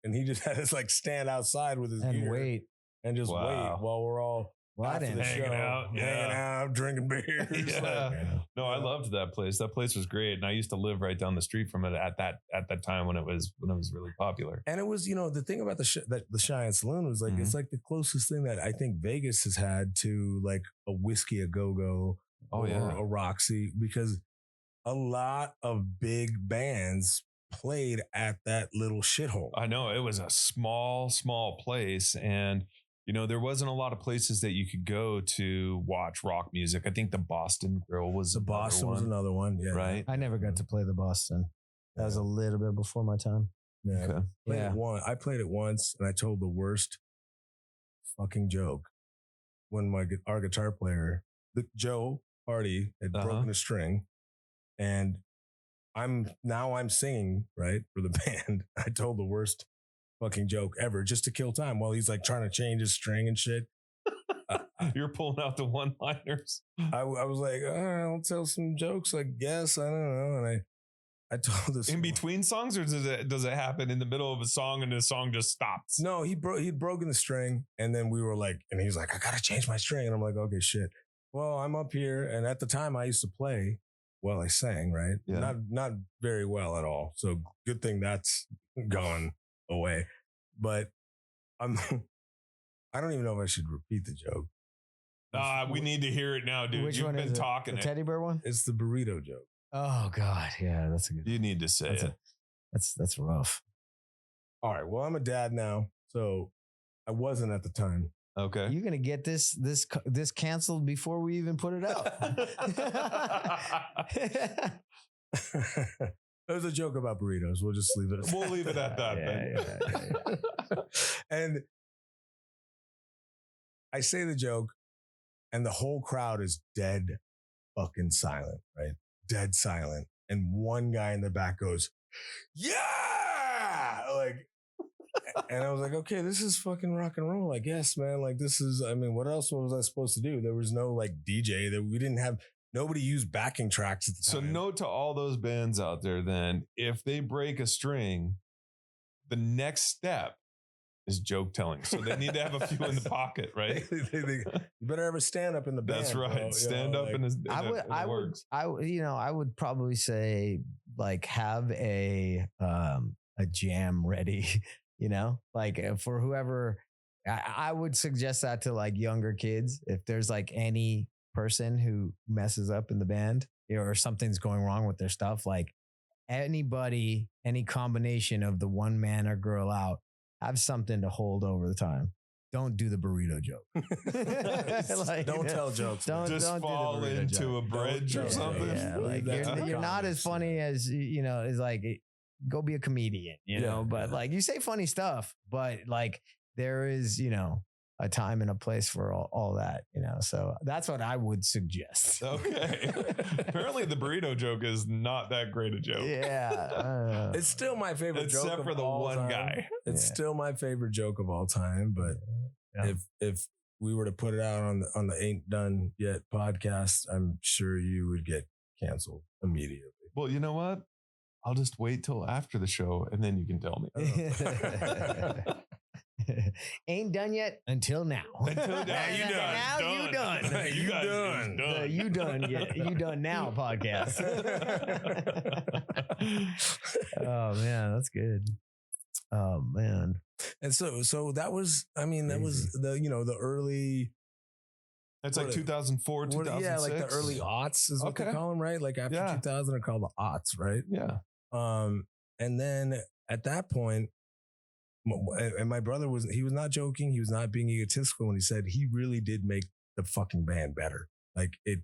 he just had to like stand outside with his and gear wait and just wait while we're all hanging out, drinking beers. Yeah. No, I loved that place. That place was great, and I used to live right down the street from it at that time when it was really popular. And it was, the thing about the Cheyenne Saloon was like, it's like the closest thing that I think Vegas has had to like a Whiskey a Go-Go or a Roxy, because a lot of big bands played at that little shithole. I know, it was a small place, and there wasn't a lot of places that you could go to watch rock music. I think the Boston Grill was another one. Yeah. Right. I never got to play the Boston. That was a little bit before my time. Yeah. Okay. I played it once, and I told the worst fucking joke when our guitar player, Joe Hardy, had broken a string, and I'm singing, right, for the band. I told the worst fucking joke ever just to kill time while he's like trying to change his string and shit. You're pulling out the one-liners. I was like, I'll tell some jokes, I guess. I don't know. And I told this in between songs, or does it happen in the middle of a song and the song just stops? No, he'd broken the string, and then we were like, and he was like, I gotta change my string, and I'm like, okay, shit. Well, I'm up here, and at the time I used to play while I sang, right? Yeah. Not very well at all. So good thing that's gone away. But I don't even know if I should repeat the joke. We need to hear it now, dude. Which You've one been is talking the teddy bear one? It's the burrito joke. Oh God, yeah, that's a good. You need to say it. That's rough. All right. Well, I'm a dad now, so I wasn't at the time. Okay. You're gonna get this canceled before we even put it out. It was a joke about burritos. We'll just leave it. We'll leave it at that. Yeah. And I say the joke, and the whole crowd is dead fucking silent, right? Dead silent. And one guy in the back goes, yeah! Like, and I was like, okay, this is fucking rock and roll, I guess, man. Like, what else was I supposed to do? There was no like DJ that we didn't have. Nobody used backing tracks at the time. So note to all those bands out there then, if they break a string, the next step is joke telling. So they need to have a few in the pocket, right? You better have a stand up in the band. That's right. Bro. Stand up in the I would probably say like have a jam ready, like for whoever. I would suggest that to like younger kids. If there's like any person who messes up in the band or something's going wrong with their stuff, like anybody, any combination of the one man or girl out, have something to hold over the time. Don't do the burrito joke. Don't tell jokes. Don't fall into a bridge or something. Yeah, like you're not as funny as, as like, go be a comedian, know, but like you say funny stuff, but like there is, a time and a place for all that, so that's what I would suggest. Okay. Apparently the burrito joke is not that great a joke. Yeah. It's still my favorite joke. Except for the one guy. It's still my favorite joke of all time. But if we were to put it out on the Ain't Done Yet podcast, I'm sure you would get canceled immediately. Well, you know what? I'll just wait till after the show and then you can tell me. Ain't done yet until now. Until now, you done. Now you done. You done. You done yet. You done now podcast. Oh man, that's good. Oh man. And so that was, that was the early. It's like 2004, 2006. Yeah, like the early aughts is what they call them, right? Like after 2000 are called the aughts, right? Yeah. And then at that point, and my brother was not joking. He was not being egotistical when he said he really did make the fucking band better. Like it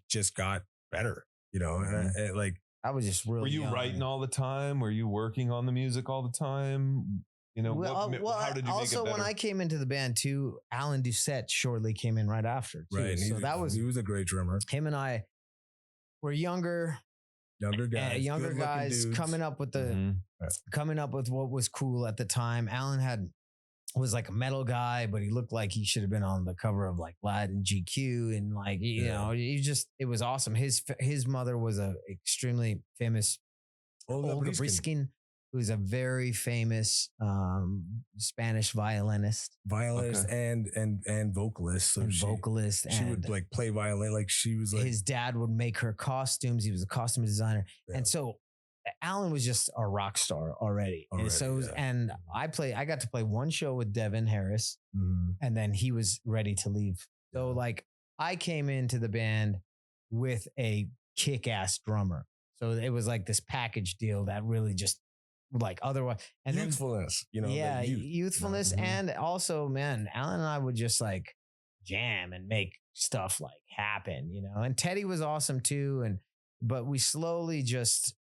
just got better, and like I was just really. Were you writing all the time? Were you working on the music all the time? How did you make it better? When I came into the band too, Alan Doucette shortly came in right after. Too. Right. So he was a great drummer. Him and I were younger guys coming up with what was cool at the time. Alan was like a metal guy, but he looked like he should have been on the cover of like Lad and GQ, and like it was awesome. His mother was a extremely famous Olga Briskin, who's a very famous Spanish violinist and vocalist. So she would like play violin. Like she was like, his dad would make her costumes. He was a costume designer. Yeah. And so Alan was just a rock star already. And so, and I got to play one show with Devin Harris, and then he was ready to leave. So like I came into the band with a kick-ass drummer. So it was like this package deal that really just like otherwise, and youthfulness, youthfulness. And also, man, Alan and I would just like jam and make stuff like happen, and Teddy was awesome too. But we slowly just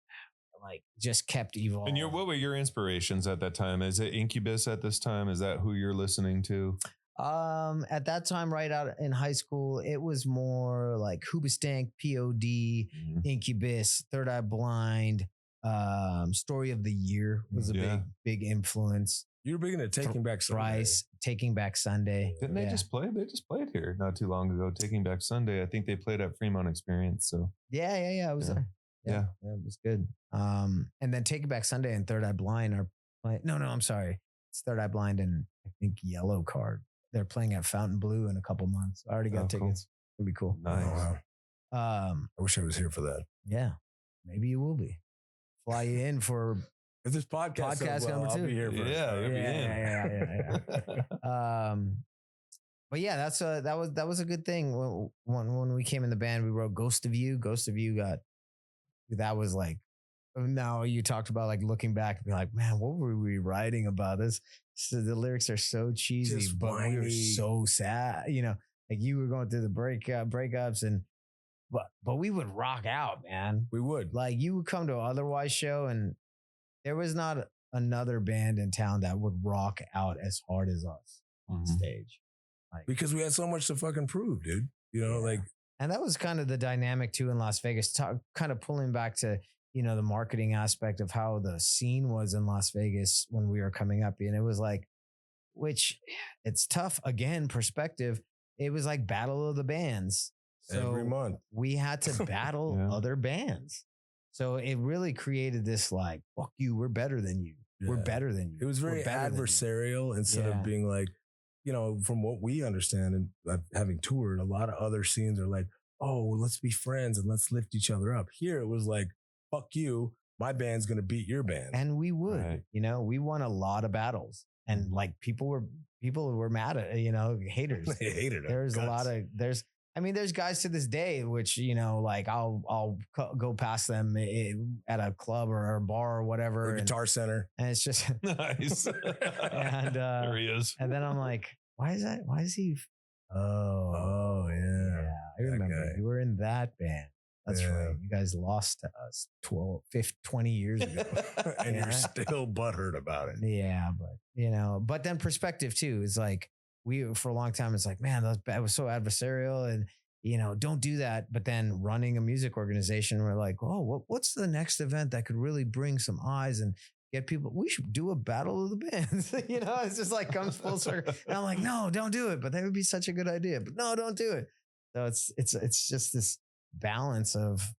kept evolving. And what were your inspirations at that time? Is it Incubus at this time? Is that who you're listening to? At that time, right out in high school, it was more like Hoobastank, POD, Incubus, Third Eye Blind. Story of the Year was a big influence. You were big into Taking Back Sunday. Thrice, Taking Back Sunday. Didn't they just play? They just played here not too long ago. Taking Back Sunday. I think they played at Fremont Experience. So I was there. Yeah, it was good. And then Taking Back Sunday and Third Eye Blind are playing. No, I'm sorry. It's Third Eye Blind and I think Yellow Card. They're playing at Fountain Blue in a couple months. I already got tickets. Cool. It'll be cool. Nice. Oh, wow. I wish I was here for that. Yeah, maybe you will be. Fly you in for if this podcast number 2. I'll be here for But yeah, that was a good thing. When we came in the band, we wrote Ghost of You. Ghost of You that was like, now you talked about like looking back and be like, man, what were we writing about this? So the lyrics are so cheesy, but we were so sad. Like you were going through the breakups but we would rock out, man. We would. Like you would come to an Otherwise show and there was not another band in town that would rock out as hard as us on stage. Like, because we had so much to fucking prove, dude. And that was kind of the dynamic too in Las Vegas, kind of pulling back to, the marketing aspect of how the scene was in Las Vegas when we were coming up. And it was like, which it's tough, again, perspective. It was like Battle of the Bands. So every month we had to battle other bands. So it really created this like, fuck you, we're better than you. Yeah. We're better than you. It was very adversarial instead of being like, from what we understand and having toured, a lot of other scenes are like, oh, well, let's be friends and let's lift each other up. Here it was like, fuck you, my band's going to beat your band. And we would, we won a lot of battles and like people were mad at, haters. They hated it. There's a lot of, I mean, there's guys to this day, which, like I'll go past them at a club or a bar or whatever. Or Guitar Center. And it's just nice. and There he is. And then I'm like, why is that? Why is he? Oh yeah. I remember you were in that band. That's right. You guys lost to us 20 years ago. And you're still butthurt about it. Yeah. But then perspective too is like, for a long time, it's like, man, that was so adversarial and, don't do that. But then running a music organization, we're like, oh, what's the next event that could really bring some eyes and get people? We should do a battle of the bands. It's just like comes full circle. And I'm like, no, don't do it. But that would be such a good idea. But no, don't do it. So it's just this balance of,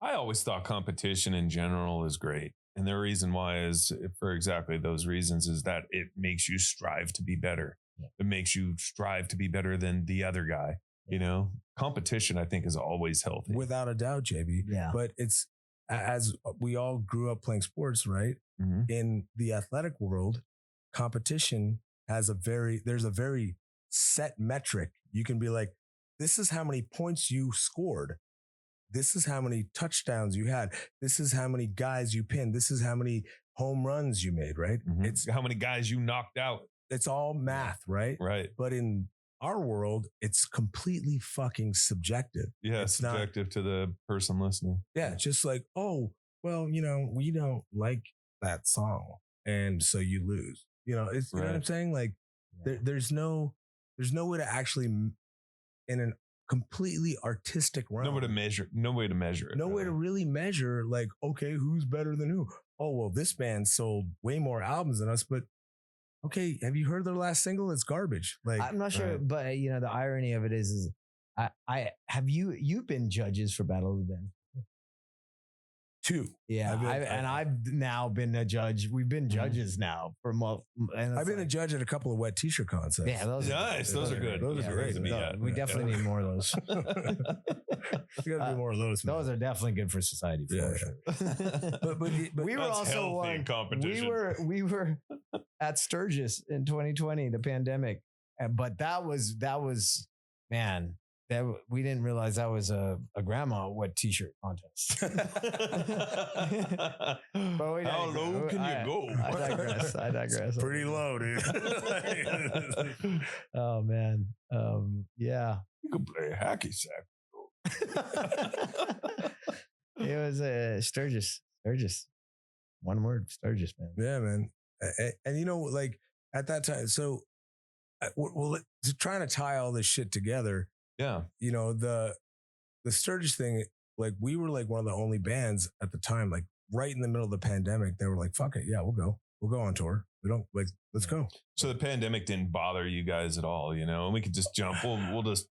I always thought competition in general is great. And the reason why is for exactly those reasons is that it makes you strive to be better. Yeah. It makes you strive to be better than the other guy. Competition, I think, is always healthy. Without a doubt, JB. Yeah. But it's, as we all grew up playing sports, right? Mm-hmm. In the athletic world, competition there's a very set metric. You can be like, this is how many points you scored. This is how many touchdowns you had. This is how many guys you pinned. This is how many home runs you made, right? Mm-hmm. It's how many guys you knocked out. It's all math, right? Right. But in our world, it's completely fucking subjective. Yeah, it's subjective to the person listening. Yeah, just like, oh, well, we don't like that song, and so you lose. It's you know what I'm saying? Like, there's no way to actually, in a completely artistic realm, no way to measure it. No way to really measure. Like, okay, who's better than who? Oh, well, this band sold way more albums than us, but. Okay, have you heard their last single? It's garbage. Like, I'm not sure, but the irony of it is I have you've been judges for Battle of the Bands. 2. Yeah, I've now been a judge. We've been judges now for I've been a judge at a couple of wet t-shirt contests. Yeah, those nice. Those are good. Those are great. We definitely need more of those. You got to do more of those. Man. Those are definitely good for society. For sure. but we were also one competition. We were at Sturgis in 2020, the pandemic, but that was man. That we didn't realize that was a grandma wet t-shirt contest. But how low can you go? I digress. Pretty low, dude. Oh man. Yeah. You could play hacky sack. It was Sturgis. One word, Sturgis, man. Yeah, man. And like at that time, so well, trying to tie all this shit together. Yeah. The Sturgis thing, like we were like one of the only bands at the time, like right in the middle of the pandemic, they were like, fuck it. Yeah, we'll go on tour. We don't like, let's go. So the pandemic didn't bother you guys at all, and we could just jump. We'll just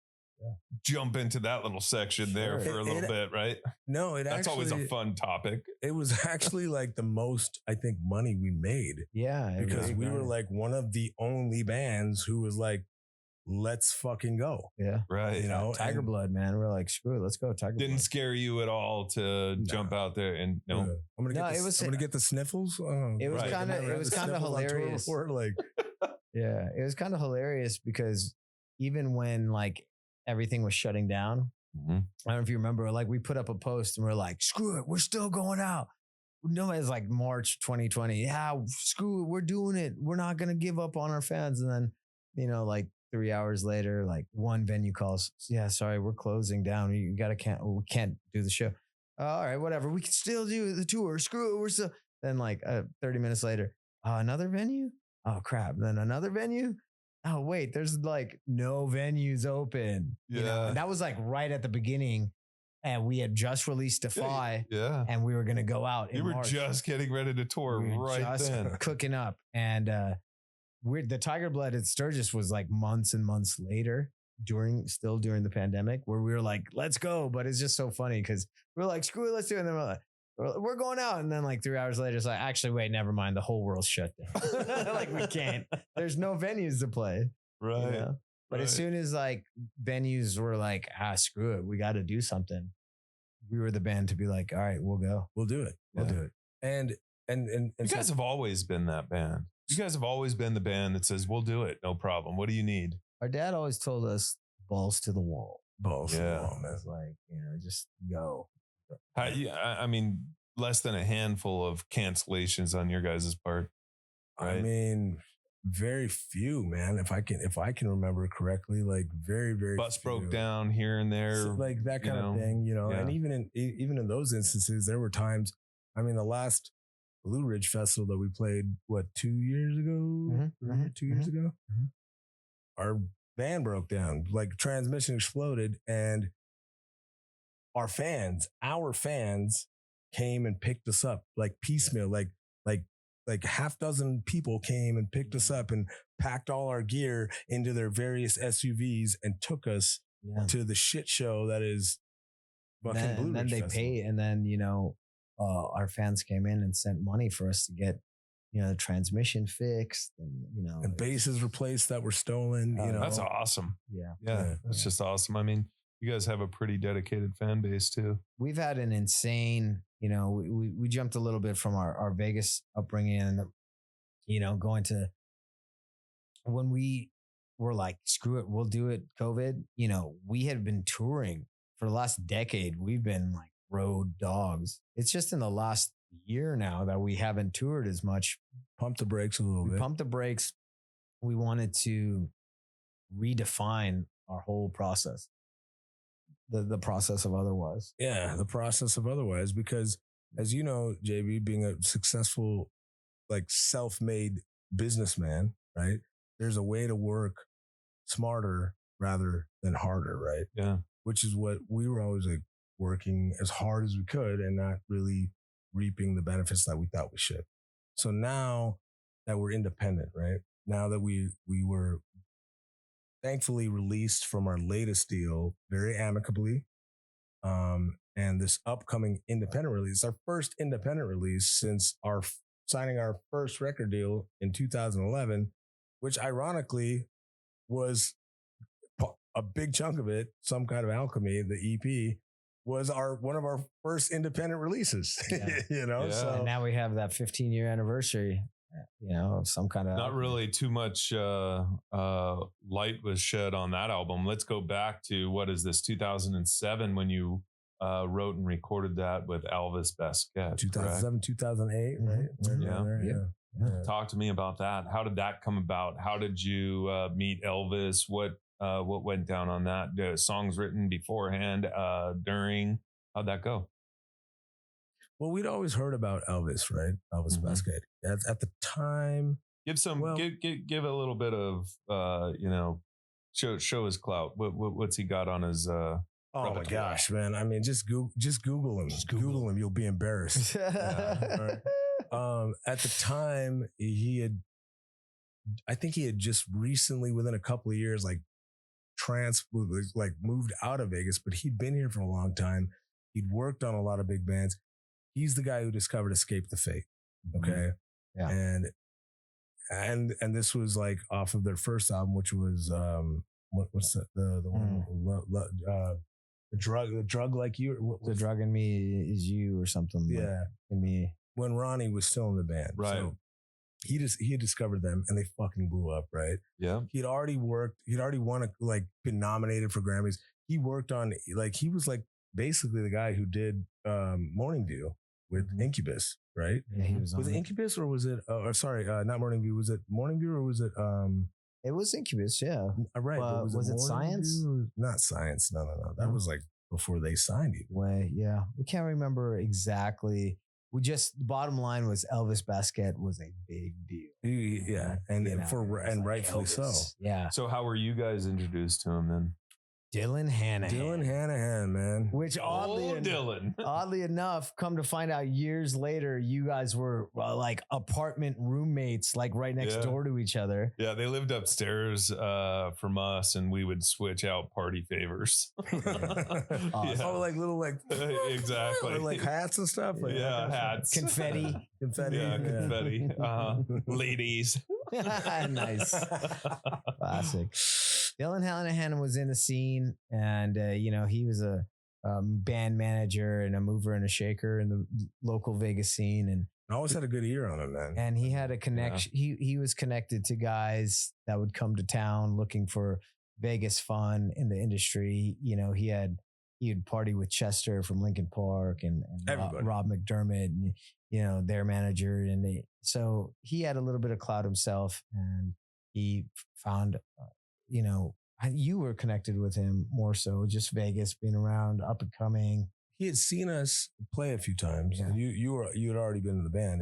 jump into that little section there for a little bit, right? No, that's always a fun topic. It was actually like the most, I think, money we made. Yeah. Because we were like one of the only bands who was like, let's fucking go. Yeah. Right. Tiger Blood, man. We're like, screw it. Let's go. Tiger Didn't Blood. scare you at all to jump out there and I'm gonna get the sniffles. It was kind of hilarious. Like, yeah, it was kind of hilarious because even when like everything was shutting down, I don't know if you remember, like we put up a post and we're like, screw it, we're still going out. No, it's like March 2020. Yeah, screw it, we're doing it. We're not gonna give up on our fans. And then, like 3 hours later, like one venue calls. Yeah, sorry, we're closing down. We can't do the show. All right, whatever. We can still do the tour. Screw it. We're still. Then like 30 minutes later, another venue. Oh crap. Then another venue. Oh wait, there's like no venues open. Yeah, and that was like right at the beginning, and we had just released Defy. Yeah, and we were gonna go out. You were March. Just getting ready to tour right then, cooking up, and the Tiger Blood at Sturgis was like months and months later during the pandemic where we were like, let's go. But it's just so funny because we're like, screw it, let's do it. And then we're like, we're going out. And then like 3 hours later, it's like, actually, wait, never mind. The whole world's shut down. Like we can't, there's no venues to play. Right. But as soon as like venues were like, screw it, we got to do something. We were the band to be like, all right, we'll go. We'll do it. We'll do it. And you guys have always been that band. You guys have always been the band that says, we'll do it. No problem. What do you need? Our dad always told us balls to the wall. Both. Yeah. It's like, just go. I mean, less than a handful of cancellations on your guys' part. Right? I mean, very few, man. If I can remember correctly, like very, very bus few. broke down here and there, like that kind of thing, Yeah. And even in those instances, there were times. I mean, the last Blue Ridge Festival that we played, 2 years ago, 2 years ago, our van broke down, like transmission exploded, and our fans came and picked us up like piecemeal, like half dozen people came and picked us up and packed all our gear into their various SUVs and took us to the shit show that is fucking Blue Ridge. And then they Festival. pay, and then our fans came in and sent money for us to get the transmission fixed, and bases replaced that were stolen. That's awesome. Yeah, that's just awesome. I mean, you guys have a pretty dedicated fan base too. We've had an insane, we jumped a little bit from our Vegas upbringing and, going to when we were like, screw it, we'll do it. COVID, we had been touring for the last decade. We've been like road dogs. It's just in the last year now that we haven't toured as much. Pump the brakes a little bit. Pump the brakes. We wanted to redefine our whole process. The process of otherwise. Yeah, the process of otherwise, because as you know, JB, being a successful, like self-made businessman, right? There's a way to work smarter rather than harder, right? Yeah. Which is what we were always like, working as hard as we could and not really reaping the benefits that we thought we should. So now that we're independent, right? Now that we were thankfully released from our latest deal very amicably. And this upcoming independent release, our first independent release since signing our first record deal in 2011, which ironically was a big chunk of it, Some Kind of Alchemy, the EP, was one of our first independent releases. Yeah. So and now we have that 15-year anniversary. Of Some Kind of Not Alchemy. really too much light was shed on that album. Let's go back to, what is this, 2007, when you wrote and recorded that with Elvis Basquet. 2007, 2008, right? Yeah. Talk to me about that. How did that come about? How did you meet Elvis? What went down on that? Songs written beforehand, during? How'd that go? Well, we'd always heard about Elvis, right? Elvis Basquet. At the time, give a little bit of show his clout. What's he got on his? Oh repertoire? my gosh, man! I mean, just Google him. Just Google him. You'll be embarrassed. Right. At the time, I think he had just recently, within a couple of years, moved out of Vegas, but he'd been here for a long time. He'd worked on a lot of big bands. He's the guy who discovered Escape the Fate. Okay. Yeah. And this was like off of their first album, which was, what's that? The one, the drug like you, The Drug in Me Is You or something. Yeah. In me. When Ronnie was still in the band. Right. So he had discovered them and they fucking blew up. Right. Yeah. He'd already won been nominated for Grammys. He worked on, he was basically the guy who did Morning View with Incubus, right? Yeah, he was it Incubus or was it? Not Morning View. Was it Morning View or was it? It was Incubus, yeah. Right. But was it Science? Not Science. No. That was before they signed you. Yeah. We can't remember exactly. The bottom line was Elvis Basquet was a big deal. Yeah, and rightfully so. Yeah. So how were you guys introduced to him then? Dylan Hanahan, man. Which oddly enough, come to find out years later, you guys were apartment roommates, right next door to each other. Yeah, they lived upstairs from us, and we would switch out party favors. Awesome. Oh, little exactly, hats and stuff. Hats, confetti. Yeah, confetti. Ladies. Nice. Classic. Dylan Hanahan was in the scene, and he was a band manager and a mover and a shaker in the local Vegas scene, and I always had a good ear on him, man. And he had a connection. Yeah. He was connected to guys that would come to town looking for Vegas fun in the industry. He'd party with Chester from Linkin Park and Rob McDermott and, their manager. And so he had a little bit of clout himself, and he found, you were connected with him more so, just Vegas, being around, up and coming. He had seen us play a few times, and you had already been in the band,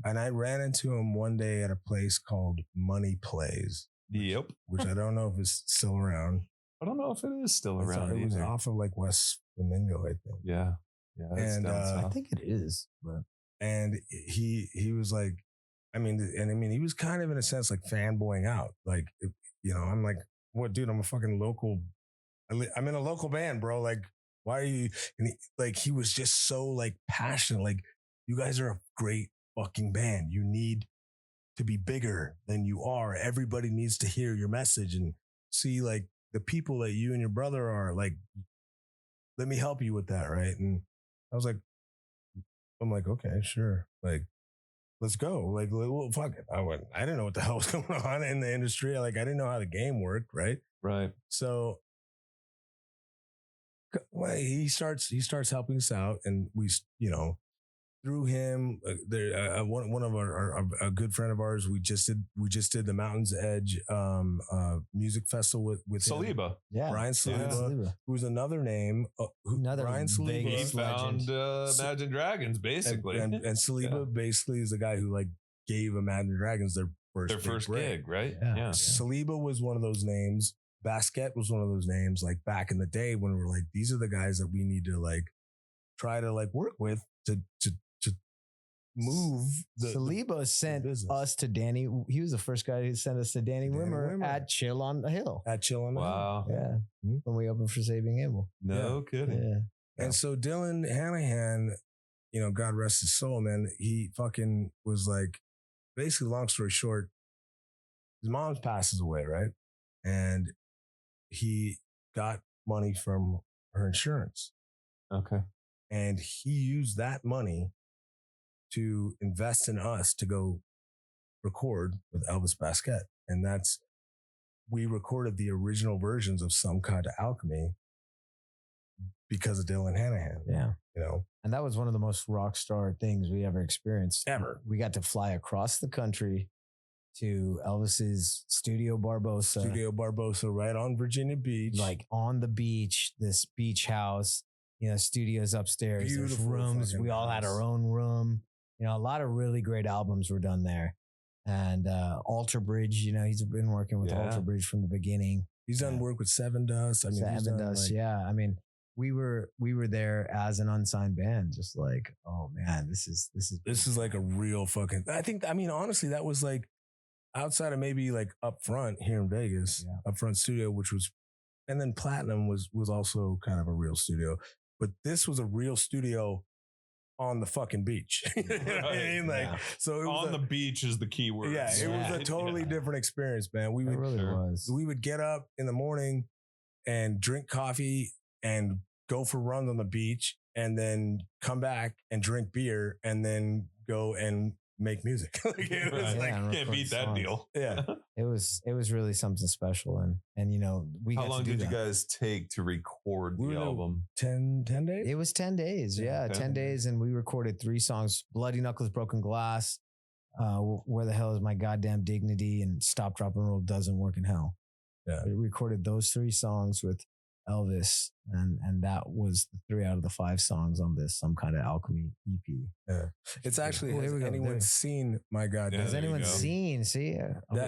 and I ran into him one day at a place called Money Plays. Yep. Which I don't know if it's still around. I don't know if it is still around. It was off of like West Flamingo, I think. Yeah. And I think it is. But. And he was like, he was kind of in a sense like fanboying out. Like, I'm like, what, dude? I'm a fucking local. I'm in a local band, bro. Like, why are you? And he was just so like passionate. Like, you guys are a great fucking band. You need to be bigger than you are. Everybody needs to hear your message and see like the people that you and your brother are. Like, let me help you with that, right? And I was like, okay, sure. Like, let's go. Like, well, fuck it. I didn't know what the hell was going on in the industry. Like, I didn't know how the game worked, right? Right. So he starts helping us out, and we, through him, one of a good friend of ours, we just did the Mountain's Edge music festival with Saliba. Him. Yeah, Brian Saliba, who's another name. Brian Saliba. He found Imagine Dragons, basically, and Saliba basically is the guy who like gave Imagine Dragons their first gig, right? Yeah. Saliba was one of those names. Basket was one of those names. Like back in the day when we were like, these are the guys that we need to like try to like work with to move. Saliba sent us to Danny. He was the first guy who sent us to Danny Wimmer at Chill on the Hill. Wow. Yeah. Mm-hmm. When we opened for Saving Abel. No kidding. Yeah. And so Dylan Hanahan, God rest his soul, man. He fucking was like, basically, long story short, his mom passes away, right? And he got money from her insurance. Okay. And he used that money to invest in us to go record with Elvis Basket. And we recorded the original versions of Some Kind of Alchemy because of Dylan Hanahan. Yeah. And that was one of the most rock star things we ever experienced. Ever. We got to fly across the country to Elvis's Studio Barbosa, right on Virginia Beach. Like on the beach, this beach house, studios upstairs. Beautiful rooms. We all had our own room. A lot of really great albums were done there. And Alter Bridge, he's been working with Alter Bridge from the beginning. He's done work with Seven Dust. Seven Dust, we were there as an unsigned band, just like, oh man, this is like a real fucking. Honestly, that was like outside of maybe like Up Front here in Vegas, Up Front Studio, which was, and then Platinum was also kind of a real studio, but this was a real studio on the fucking beach. So it was on the beach is the key word. Yeah, it was a totally different experience, man. We would get up in the morning and drink coffee and go for runs on the beach, and then come back and drink beer, and then go and make music. Can't beat that deal. Yeah. It was really something special. And we how long did you guys take to record the album? 10 days? It was 10 days. Yeah. 10 days. And we recorded 3 songs: Bloody Knuckles, Broken Glass, Where the Hell Is My Goddamn Dignity, and Stop, Drop and Roll Doesn't Work in Hell. Yeah. We recorded those 3 songs with Elvis, and that was the 3 out of the 5 songs on this Some Kind of Alchemy EP. Yeah, it's actually, has anyone seen My God? Has anyone seen? See,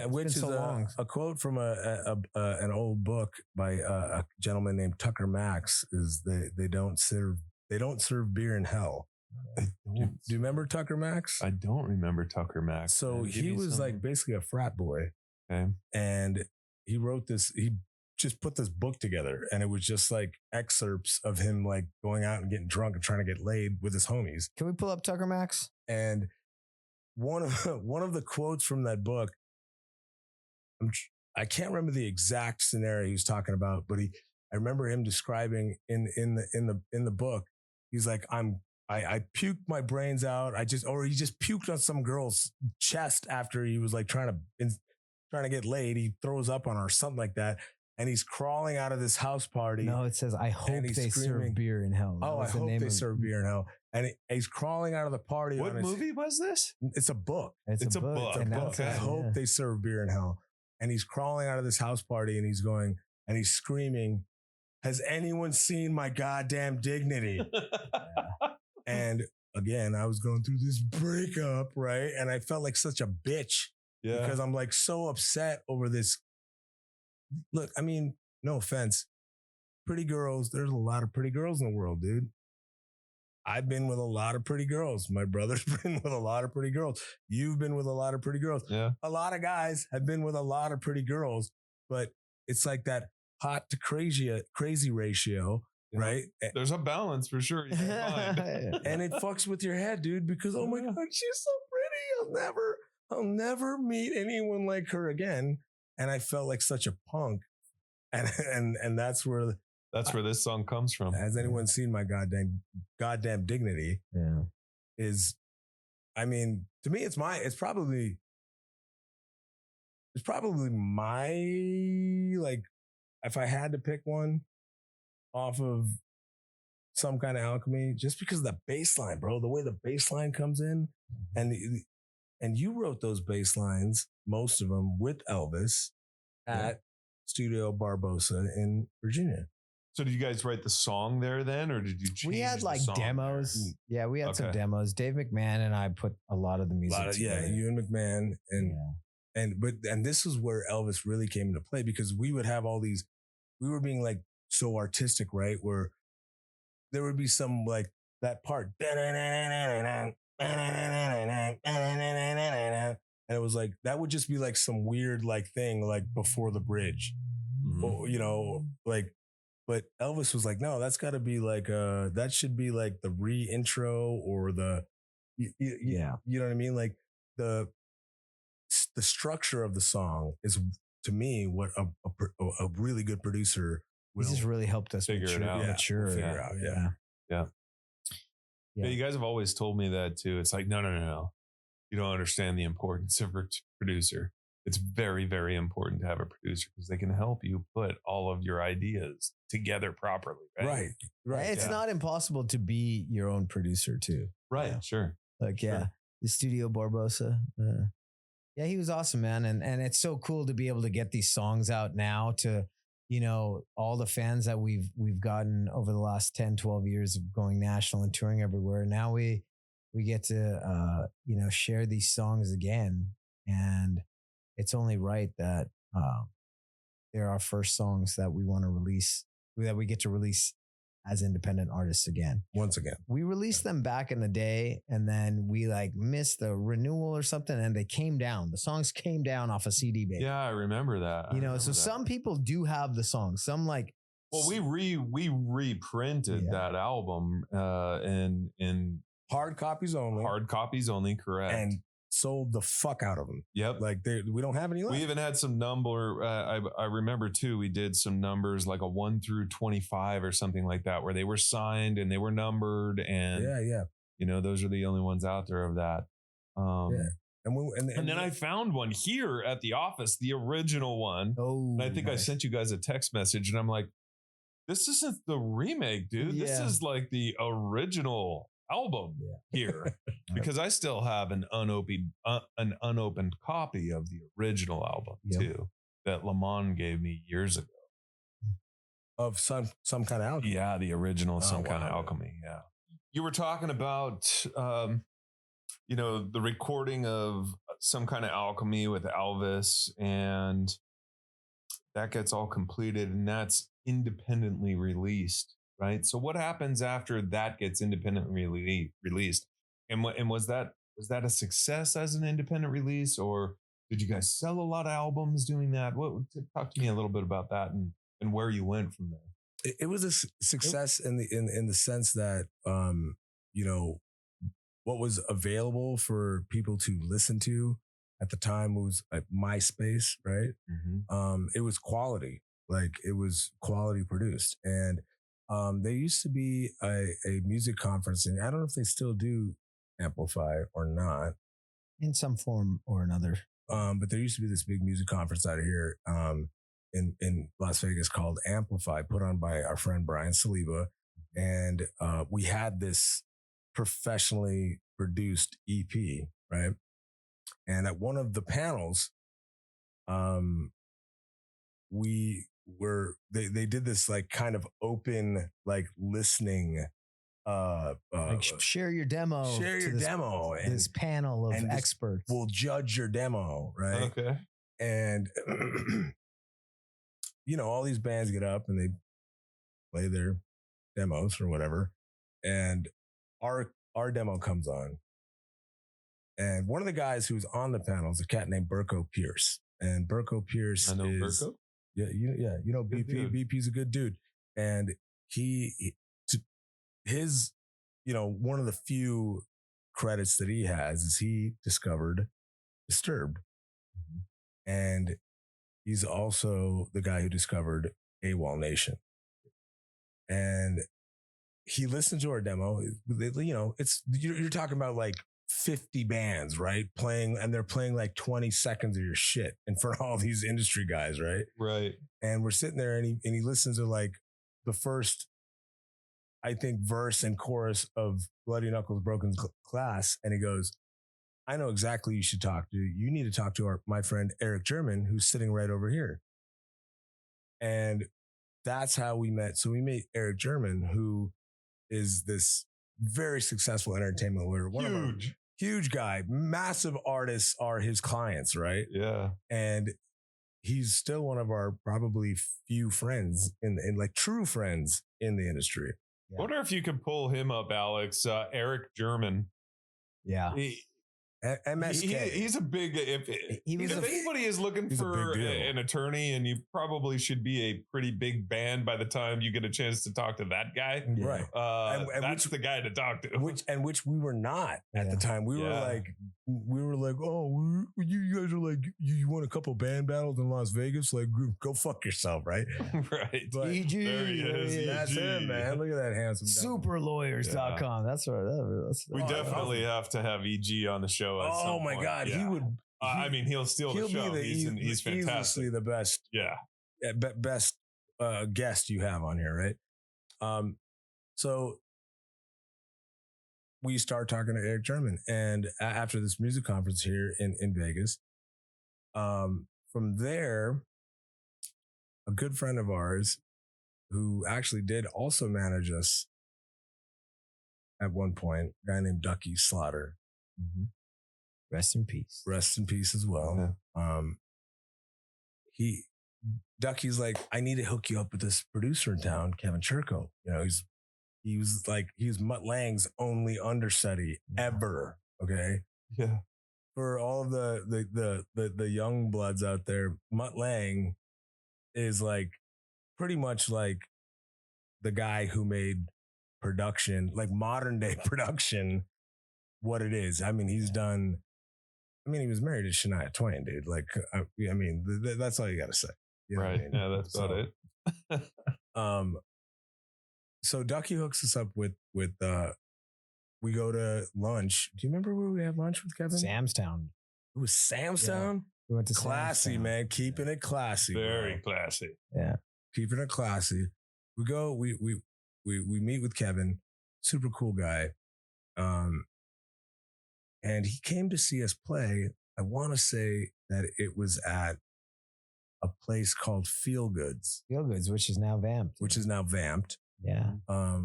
which is a quote from an old book by a gentleman named Tucker Max. Is they don't serve beer in hell. Do you remember Tucker Max? I don't remember Tucker Max. So he was like basically a frat boy, and he wrote this. He just put this book together, and it was just like excerpts of him like going out and getting drunk and trying to get laid with his homies. Can we pull up Tucker Max? And one of the quotes from that book, I can't remember the exact scenario he was talking about, but I remember him describing in the book. He's like, I puked my brains out. He just puked on some girl's chest after he was like trying to get laid. He throws up on her or something like that. and he's crawling out of this house party. No, it says, I hope they serve beer in hell. Oh, I hope they serve beer in hell. And he's crawling out of the party. What movie was this? It's a book. It's a book. Okay. I hope they serve beer in hell. And he's crawling out of this house party and he's going, and he's screaming, has anyone seen my goddamn dignity? And again, I was going through this breakup, right? And I felt like such a bitch because I'm like so upset over this. Look, I mean, no offense. Pretty girls, there's a lot of pretty girls in the world, dude. I've been with a lot of pretty girls. My brother's been with a lot of pretty girls. You've been with a lot of pretty girls. Yeah. A lot of guys have been with a lot of pretty girls, but it's like that hot to crazy ratio, right? There's a balance for sure. And it fucks with your head, dude, because oh my God, she's so pretty. I'll never meet anyone like her again. And I felt like such a punk. And that's where this song comes from. Has anyone seen my goddamn dignity? Yeah. I mean, to me, it's probably my, like, if I had to pick one off of Some Kind of Alchemy, just because of the bass line, bro, the way the bass line comes in, and you wrote those bass lines, most of them with Elvis at Studio Barbosa in Virginia. So did you guys write the song there then, or did you change? We had like demos. Yeah, we had some demos. Dave McMahon and I put a lot of the music together. You and McMahon and this is where Elvis really came into play because we would have all these. We were being like so artistic, right? Where there would be some like that part, and it was like that would just be like some weird like thing like before the bridge, you know, like. But Elvis was like, no, that's got to be like that should be like the re-intro or the you know what I mean? Like the structure of the song is to me what a really good producer will. He just really helped us figure it out. Mature. Figure out. Yeah. You guys have always told me that too. It's like, no. You don't understand the importance of a producer. It's very, very important to have a producer because they can help you put all of your ideas together properly. Right. It's not impossible to be your own producer too. Right. Yeah. Sure. Like, the Studio Barbosa. Yeah, he was awesome, man. And it's so cool to be able to get these songs out now to, you know, all the fans that we've gotten over the last 10, 12 years of going national and touring everywhere. Now we get to, share these songs again. And it's only right that they're our first songs that we want to release, that we get to release as independent artists again. Once again. We released them back in the day and then we like missed the renewal or something and they came down. The songs came down off a CD baby. Yeah, I remember that. Some people do have the songs. Some like... Well, we reprinted that album in hard copies only. Hard copies only, correct. And sold the fuck out of them. Yep. Like we don't have any left. We even had some number. I remember too, we did some numbers like a 1 through 25 or something like that, where they were signed and they were numbered. And you know, those are the only ones out there of that. And then I found one here at the office, the original one. Oh, and I think I sent you guys a text message and I'm like, this isn't the remake, dude. Yeah. This is like the original album here because I still have an unopened copy of the original album too that Lamont gave me years ago of some kind of alchemy. Yeah, the original Some Kind of Alchemy. Yeah, you were talking about the recording of Some Kind of Alchemy with Elvis, and that gets all completed and that's independently released. Right. So what happens after that gets independently released? And was that a success as an independent release, or did you guys sell a lot of albums doing that? Talk to me a little bit about that and where you went from there. It was a success in the sense that what was available for people to listen to at the time was like MySpace, right? Mm-hmm. It was quality, like it was quality produced. And there used to be a music conference, and I don't know if they still do Amplify or not. In some form or another. But there used to be this big music conference out of here in Las Vegas called Amplify, put on by our friend Brian Saliba. And we had this professionally produced EP, right? And at one of the panels, they did this like kind of open, like listening, like share your demo. Share your demo. And this panel of experts will judge your demo, right? Okay. And, all these bands get up and they play their demos or whatever. And our demo comes on. And one of the guys who's on the panel is a cat named Burko Pierce. And Burko Pierce I know Burko. Yeah, BP. BP's a good dude. And his one of the few credits that he has is he discovered Disturbed. Mm-hmm. And he's also the guy who discovered AWOL Nation. And he listened to our demo. It's you're talking about like 50 bands, right? Playing, and they're playing like 20 seconds of your shit in front of all these industry guys, right? Right. And we're sitting there and he listens to like the first, I think, verse and chorus of Bloody Knuckles Broken Glass. And he goes, I know exactly who you should talk to. You need to talk to my friend Eric German, who's sitting right over here. And that's how we met. So we met Eric German, who is this very successful entertainment lawyer. Huge guy. Massive artists are his clients, right? Yeah. And he's still one of our probably few friends in like true friends in the industry. Yeah. I wonder if you could pull him up, Alex. Eric German. Yeah. MSK. He's a big. If anybody is looking for an attorney, and you probably should be a pretty big band by the time you get a chance to talk to that guy, right? And that's the guy to talk to. Which we were not at the time. We were like, oh, you guys are like, you won a couple band battles in Las Vegas. Like, go fuck yourself, right? Right. But EG, there he is. That's him, man. Look at that handsome. Superlawyers.com. That's right. We definitely have to have EG on the show. Oh my God, yeah. he would. He'll steal the show. He's fantastic. Easily the best. Yeah, best guest you have on here, right? So we start talking to Eric German, and after this music conference here in Vegas, from there, a good friend of ours who actually did also manage us at one point, a guy named Ducky Slaughter. Mm-hmm. Rest in peace. Rest in peace as well. Yeah. Ducky's like, I need to hook you up with this producer in town, Kevin Churko. He was Mutt Lange's only understudy ever. Okay. Yeah. For all of the young bloods out there, Mutt Lange is like pretty much like the guy who made production, like modern day production, what it is. I mean, he was married to Shania Twain, dude. Like, that's all you got to say. You know right. what I mean? Yeah, that's about it. So Ducky hooks us up with we go to lunch. Do you remember where we had lunch with Kevin? Sam's Town. It was Sam's Town? Yeah. We went to classy, man. Keeping it classy. Very classy. Yeah. Keeping it classy. We go, we meet with Kevin. Super cool guy. And he came to see us play. I want to say that it was at a place called Feel Goods. Feel Goods, which is now Vamped. Yeah.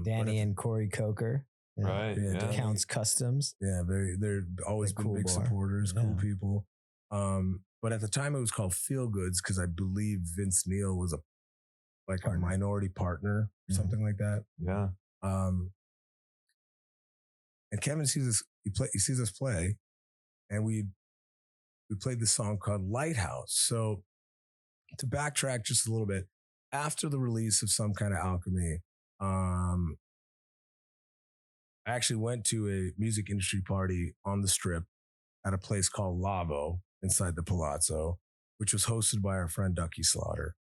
Danny and Corey Coker. Right. Yeah. Counts Customs. Yeah. They're always been big supporters, cool people. But at the time it was called Feel Goods because I believe Vince Neil was a minority partner, something like that. Yeah. And Kevin sees us. He sees us play, and we played this song called Lighthouse. So to backtrack just a little bit, after the release of Some Kind of Alchemy, I actually went to a music industry party on the Strip at a place called Lavo inside the Palazzo, which was hosted by our friend Ducky Slaughter.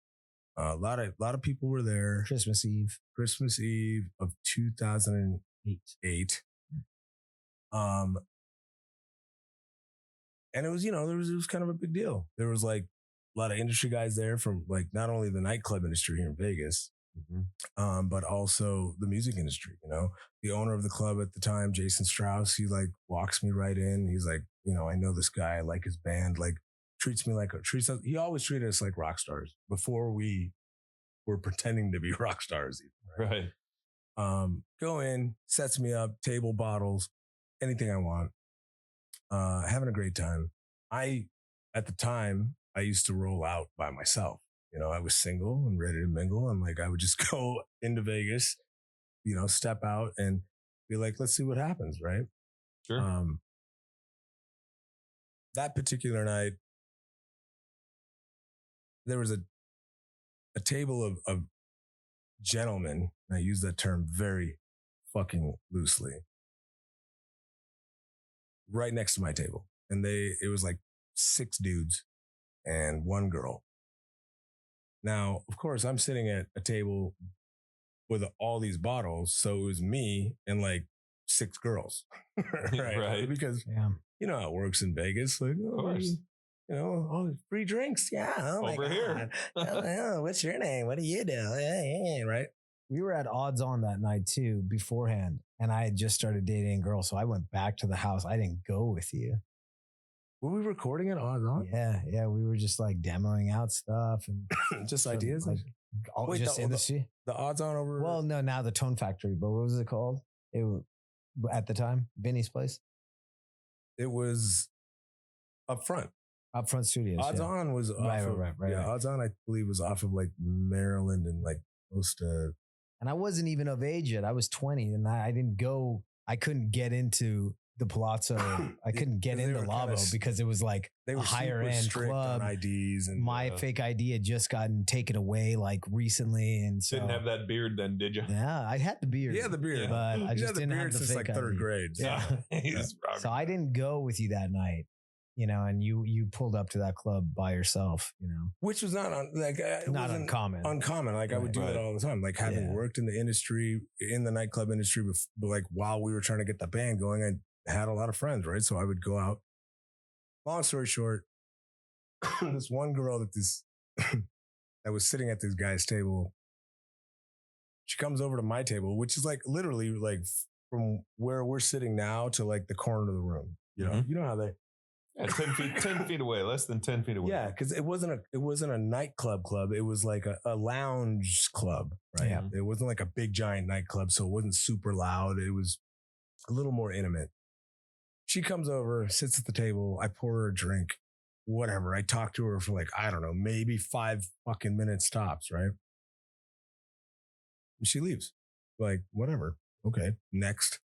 A lot of people were there. Christmas Eve of 2008. And it was, it was kind of a big deal. There was like lot of industry guys there from like not only the nightclub industry here in Vegas, but also the music industry. You know, the owner of the club at the time, Jason Strauss, he like walks me right in. He's like, you know, I know this guy, I like his band, like treats us. He always treated us like rock stars before we were pretending to be rock stars. Even, right. Go in, sets me up, table, bottles, anything I want. Having a great time. At the time, I used to roll out by myself. You know, I was single and ready to mingle. And like, I would just go into Vegas, you know, step out and be like, let's see what happens. Right. Sure. That particular night, there was a table of gentlemen. And I use that term very fucking loosely. Right next to my table. And it was like 6 dudes and 1 girl. Now, of course, I'm sitting at a table with all these bottles. So it was me and like 6 girls. Right. Because you know how it works in Vegas. Like, of course. You know, oh, free drinks. Yeah. Oh my Over God. here. Oh, what's your name? What do you do? Right. We were at Odds On that night too beforehand. And I had just started dating a girl. So I went back to the house. I didn't go with you. Were we recording it Odds On? Yeah. We were just like demoing out stuff and just ideas. Like, wait, just the Odds On over. Well, no, now the Tone Factory, but what was it called? At the time, Vinny's place. It was up front. Upfront Studios. Odds On was off right. Yeah, Odds On, I believe, was off of like Maryland and like close to. And I wasn't even of age yet. I was 20 and I didn't go. I couldn't get into the Palazzo. I couldn't get into Lavo because it was like they were a higher end club. On IDs and my fake ID had just gotten taken away like recently, and so didn't have that beard then, did you? Yeah, I had the beard. Yeah, the beard, but I just didn't have the since fake like 3rd ID. grade. Yeah. So I didn't go with you that night. You know, and you pulled up to that club by yourself, you know, which was not not uncommon. Uncommon. Like I would do that all the time. Like having worked in the industry, in the nightclub industry, like while we were trying to get the band going, I had a lot of friends, right? So I would go out. Long story short, this one girl that was sitting at this guy's table, she comes over to my table, which is like literally like from where we're sitting now to like the corner of the room. You know, you know how they. Yeah, 10 feet away, less than 10 feet away. Yeah, because it wasn't a nightclub club. It was like a lounge club, right? Yeah. It wasn't like a big giant nightclub, so it wasn't super loud. It was a little more intimate. She comes over, sits at the table. I pour her a drink, whatever. I talk to her for like, I don't know, maybe 5 fucking minutes tops, right? And she leaves. Like, whatever. Okay, next.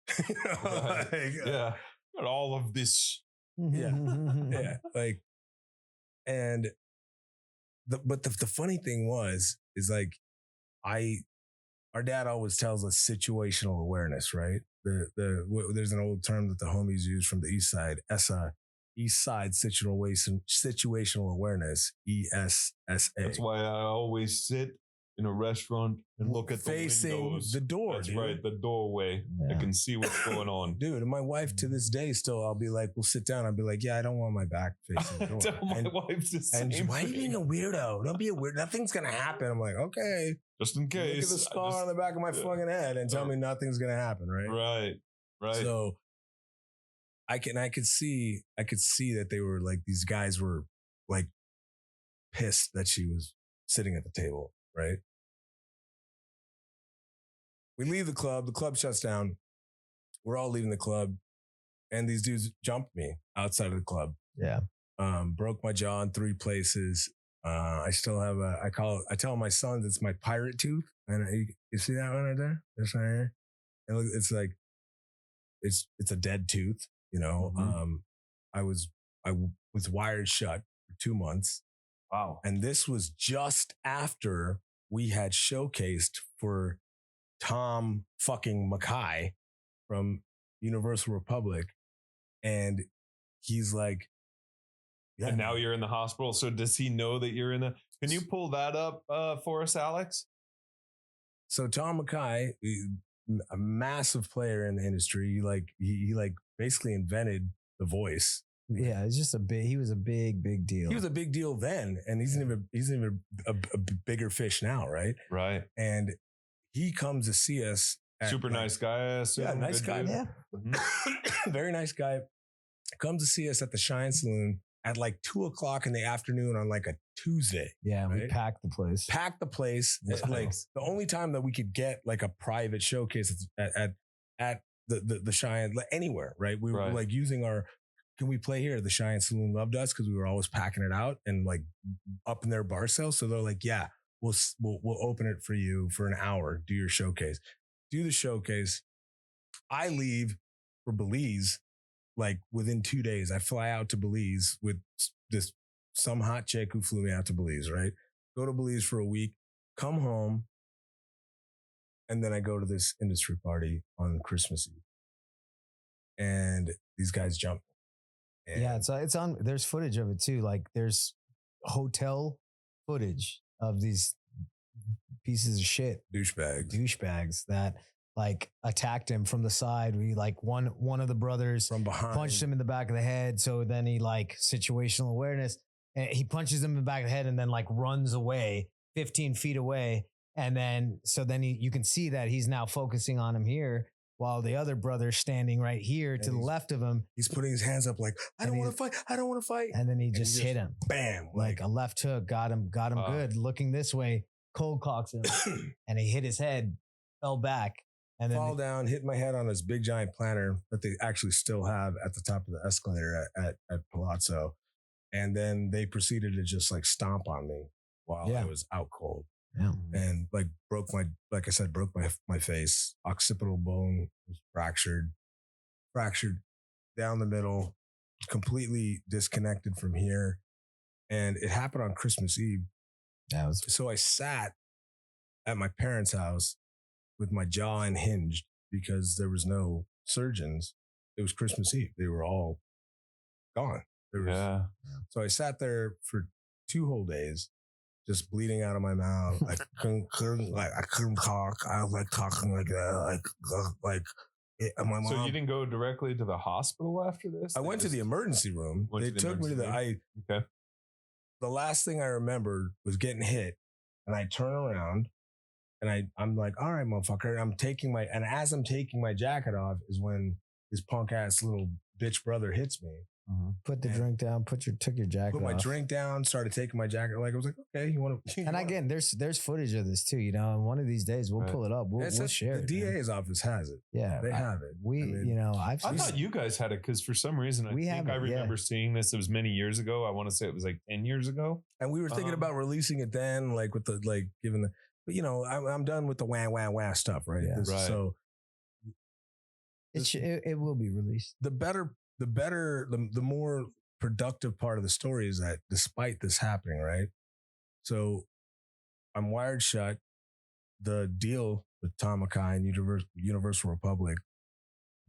Right. Like, yeah, got all of this. Yeah. Like, and but the funny thing is like, our dad always tells us situational awareness, right? There's an old term that the homies use from the East Side, ESSA, East Side situational awareness, ESSA. That's why I always sit in a restaurant and look at the windows. The door. That's dude. right, the doorway. Yeah. I can see what's going on. Dude, and my wife to this day still, I'll be like, we'll sit down. I'll be like, yeah, I don't want my back facing the door. Tell my wife the same And why are you thing. being a weirdo? Don't be a weirdo. Nothing's going to happen. I'm like, okay. Just in case. Look at the scar on the back of my fucking head and tell me nothing's going to happen, right? Right. So I could see that they were like, these guys were like pissed that she was sitting at the table, right? We leave the club shuts down. We're all leaving the club. And these dudes jumped me outside of the club. Yeah. Broke my jaw in 3 places. I still have I tell my sons it's my pirate tooth. And you see that one right there? This right here? And look, it's like, it's a dead tooth, you know? Mm-hmm. I was wired shut for 2 months. Wow. And this was just after we had showcased for Tom fucking Mackay from Universal Republic. And he's like, yeah. And now you're in the hospital. So does he know that you're in the, can you pull that up for us, Alex? So Tom Mackay, a massive player in the industry, he basically invented The Voice. Yeah, it's just he was a big deal. He was a big deal then, and he's even a bigger fish now, right? Right. And he comes to see us. Super nice guy. I assume. Yeah, nice guy. Dude. Yeah. Very nice guy. Comes to see us at the Shine Saloon at like 2:00 in the afternoon on like a Tuesday. Yeah, right? we packed the place. Packed the place. Nice. Like the only time that we could get like a private showcase at the Cheyenne, like anywhere, right? We were like using can we play here? The Cheyenne Saloon loved us because we were always packing it out and like up in their bar sale. So they're like, yeah, we'll open it for you for an hour. Do your showcase. Do the showcase. I leave for Belize like within 2 days. I fly out to Belize with some hot chick who flew me out to Belize, right? Go to Belize for a week, come home, and then I go to this industry party on Christmas Eve. And these guys jump. Yeah, it's on. There's footage of it too. Like there's hotel footage of these pieces of shit, douchebags that like attacked him from the side. We like one of the brothers from behind punched him in the back of the head. So then he like situational awareness. And he punches him in the back of the head and then like runs away 15 feet away. And then you can see that he's now focusing on him here. While the other brother's standing right here to the left of him. He's putting his hands up like, I don't want to fight. I don't want to fight. And then he just hit him. Bam. Like a left hook. Got him good. Looking this way, cold cocks him. And he hit his head, fell back. And then fall down, hit my head on this big giant planter that they actually still have at the top of the escalator at Palazzo. And then they proceeded to just like stomp on me while I was out cold. Yeah. And like broke my face. Occipital bone was fractured down the middle, completely disconnected from here. And it happened on Christmas Eve. So I sat at my parents' house with my jaw unhinged because there was no surgeons. It was Christmas Eve. They were all gone. So I sat there for 2 whole days, just bleeding out of my mouth. I couldn't talk. I was like talking like that, my mom. So you didn't go directly to the hospital after this? I went to the emergency room. They took me to the. The last thing I remembered was getting hit, and I turn around, and I'm like, all right, motherfucker. And as I'm taking my jacket off is when this punk ass little bitch brother hits me. Put the drink down. Took your jacket off. Put my drink down. Started taking my jacket. Like I was like, okay, you want to? And again, there's footage of this too. You know, and one of these days we'll pull it up. We'll share it. The DA's office has it. Yeah, they have it. I thought you guys had it because for some reason I remember seeing this. It was many years ago. I want to say it was like 10 years ago. And we were thinking about releasing it then, like with the giving the. But I'm done with the wah stuff, right? Yeah. So it will be released. The more productive part of the story is that despite this happening, right? So I'm wired shut. The deal with Tom Mackay and Universal Republic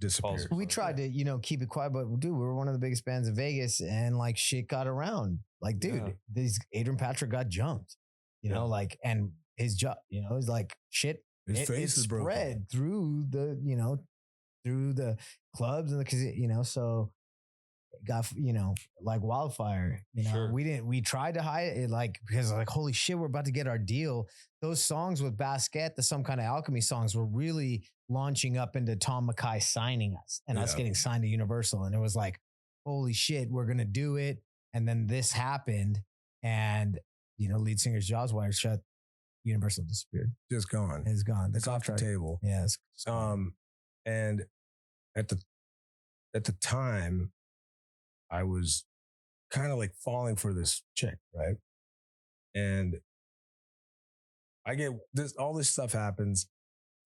disappeared. We tried to, keep it quiet, but dude, we were one of the biggest bands in Vegas and like shit got around. Like, dude, Adrian Patrick got jumped, and his job, it's like shit. His face is spread through the clubs and the casino, so it got like wildfire. We tried to hide it because like holy shit, we're about to get our deal. Those songs with Basquiat, the Some Kind of Alchemy songs, were really launching up into Tom Mackay signing us and us getting signed to Universal, and it was like holy shit, we're gonna do it. And then this happened, and lead singer's jaw's wired shut. Universal disappeared. Just gone. It's gone. It's off the table. Yeah. And at the time, I was kind of like falling for this chick, right? And I get all this stuff happens,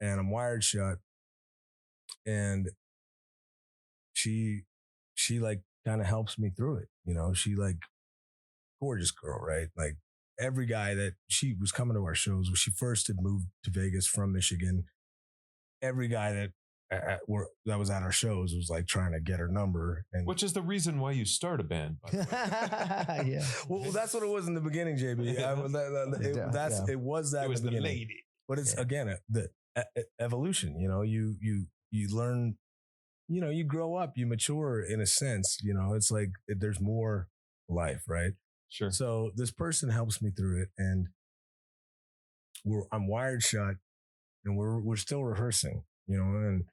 and I'm wired shut, and she like kind of helps me through it. She like gorgeous girl, right? Like every guy that she was coming to our shows when she first had moved to Vegas from Michigan, every guy that was at our shows was like trying to get her number, and which is the reason why you start a band. By the way. Yeah. Well, that's what it was in the beginning, JB. It was the lady, but it's again the evolution. You learn you grow up, you mature in a sense, it's like there's more life, right? Sure. So this person helps me through it, and I'm wired shut, and we're still rehearsing, and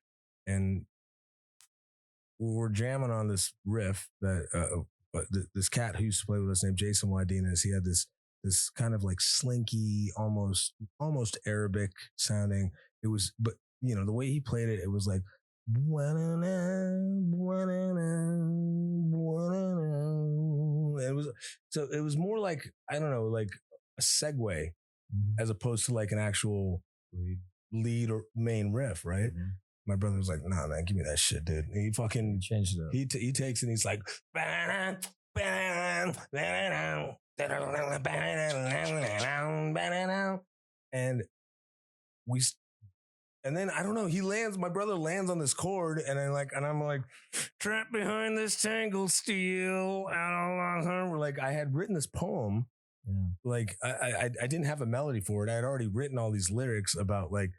we're jamming on this riff that this cat who used to play with us named Jason Wydinas, he had this kind of like slinky, almost Arabic sounding. It was, but the way he played it, it was like, it was more like, I don't know, like a segue as opposed to like an actual lead or main riff, right? Mm-hmm. My brother was like, nah, man, give me that shit, dude. And he fucking changed it up. He takes it and he's like, and then I don't know, my brother lands on this chord, and I'm like, trapped behind this tangled steel, out along her. Like, I had written this poem. Yeah. Like I didn't have a melody for it. I had already written all these lyrics about like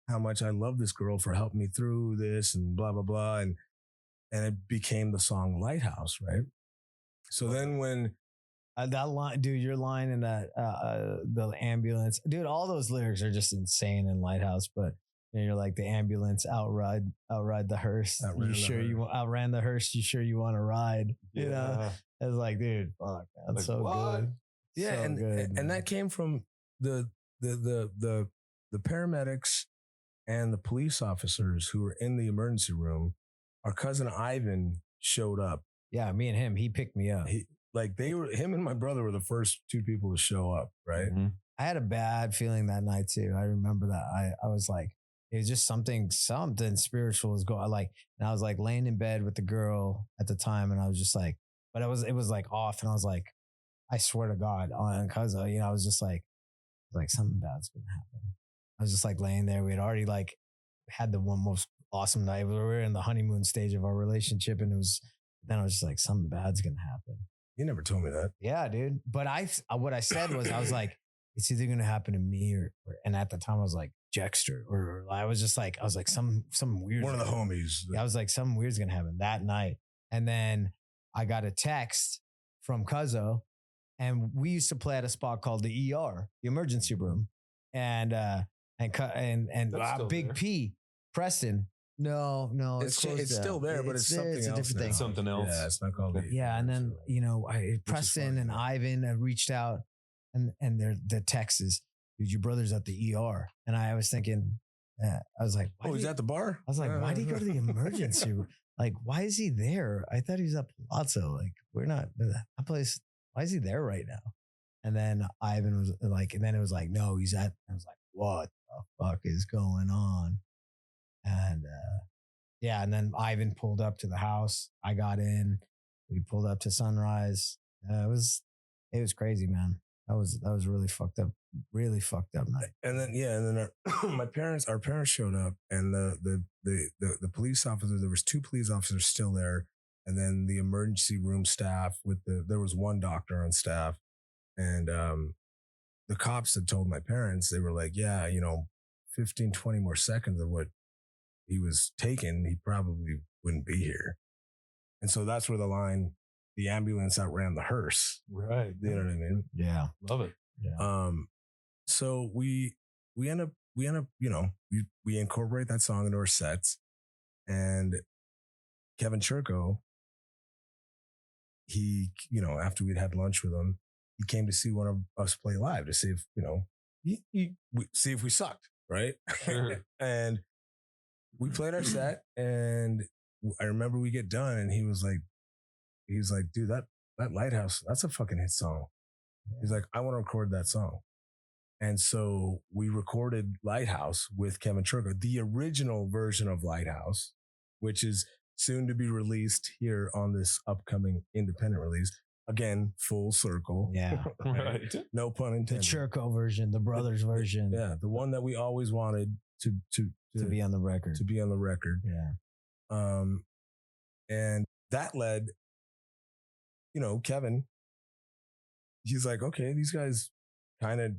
how much I love this girl for helping me through this and blah, blah, blah. And it became the song Lighthouse, right? So then when that line, dude, your line in that, the ambulance, dude, all those lyrics are just insane in Lighthouse, but you're like, the ambulance outride the hearse. Outran the hearse. You sure you want to ride? Yeah. It's like, dude, fuck, that's like, so what? Good. Yeah. So and that came from the paramedics and the police officers who were in the emergency room. Our cousin Ivan showed up. Yeah, me and him. He picked me up. Him and my brother were the first two people to show up, right? Mm-hmm. I had a bad feeling that night too. I remember that. I was like, it was just something spiritual was going. And I was like laying in bed with the girl at the time, and I was just like, but it was like off, and I was like, I swear to God, because I was just like something bad's gonna happen. I was just like laying there. We had already like had the one most awesome night. We were in the honeymoon stage of our relationship, and then I was just like, something bad's gonna happen. You never told me that. Yeah, dude. But what I said was, I was like, it's either gonna happen to me and at the time I was like Jexter, or I was like some weird. One of the homies. I was like, something weird's gonna happen that night. And then I got a text from Cuzzo, and we used to play at a spot called the ER, the emergency room. And Big there. P, Preston. No, it's still there, but it's something else. A different thing. Something else. Yeah, it's not called. Yeah, and then Preston and Ivan reached out, and the text is, dude, your brother's at the ER, and I was thinking, I was like, he's at the bar. I was like, why did he go to the emergency room? Like, why is he there? I thought he was at Palazzo. Like, we're not that place. Why is he there right now? And then Ivan was like, and then it was like, no, he's at. I was like, what the fuck is going on? And and then Ivan pulled up to the house. I got in. We pulled up to Sunrise. It was crazy, man. That was really fucked up. Really fucked up night. And then our parents showed up, and the police officer. There was two police officers still there, and then the emergency room staff there was one doctor on staff, and the cops had told my parents, they were like, yeah, 15, 20 more seconds of what he was taken, he probably wouldn't be here. And so that's where the line, the ambulance outran the hearse. Right. You know what I mean? Yeah. Love it. Yeah. So we end up, we incorporate that song into our sets, and Kevin Churko, he, after we'd had lunch with him, he came to see one of us play live to see if, see if we sucked. Right. Sure. And we played our set, and I remember we get done, and he was like, dude, that Lighthouse, that's a fucking hit song. Yeah. He's like, I want to record that song. And so we recorded Lighthouse with Kevin Churko, the original version of Lighthouse, which is soon to be released here on this upcoming independent release. Again, full circle. Yeah. Right. No pun intended. The Churko version, the brothers version. Yeah. The one that we always wanted to be on the record. To be on the record. Yeah. And that led, Kevin, he's like, okay, these guys kind of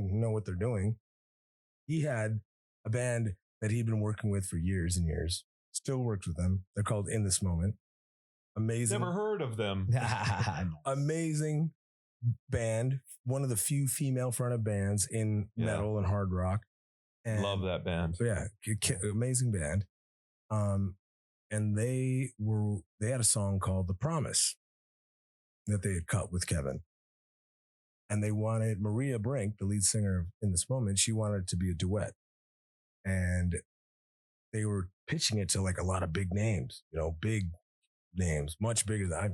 know what they're doing. He had a band that he'd been working with for years and years, Still works with them. They're called In This Moment. Amazing. Never heard of them. Amazing band. One of the few female fronted bands in metal and hard rock. And love that band. Yeah, amazing band. And they had a song called The Promise that they had cut with Kevin. And they wanted Maria Brink, the lead singer In This Moment, she wanted it to be a duet. And they were pitching it to like a lot of big names, big names, much bigger than I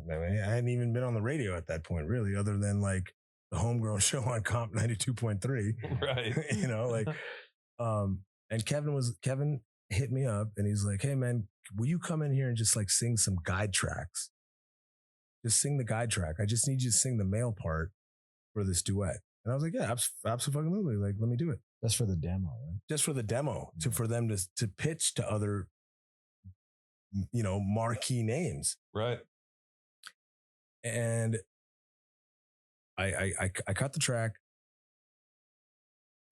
hadn't even been on the radio at that point, really, other than like the homegrown show on Comp 92.3. Right. And Kevin hit me up and he's like, hey man, will you come in here and just like sing some guide tracks? Just sing the guide track. I just need you to sing the male part for this duet. And I was like, yeah, absolutely. Like, let me do it. Just for the demo, right? Just for the demo, for them to pitch to other, marquee names. Right. And I cut the track,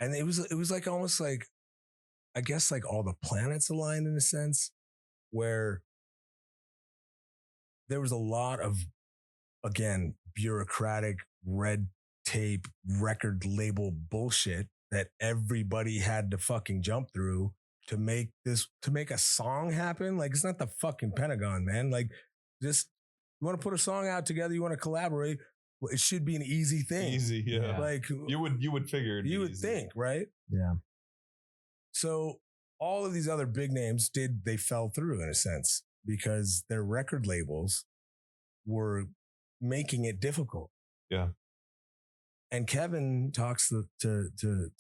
and it was like almost like, I guess like all the planets aligned in a sense, where there was a lot of, again, bureaucratic red tape record label bullshit that everybody had to fucking jump through to make a song happen. Like, it's not the fucking Pentagon, man. Like, just, you want to put a song out together, you want to collaborate, well, it should be an easy thing. Easy, yeah. Like, you would figure it. You would think, right? Yeah. So all of these other big names they fell through in a sense because their record labels were making it difficult. Yeah. And Kevin talks to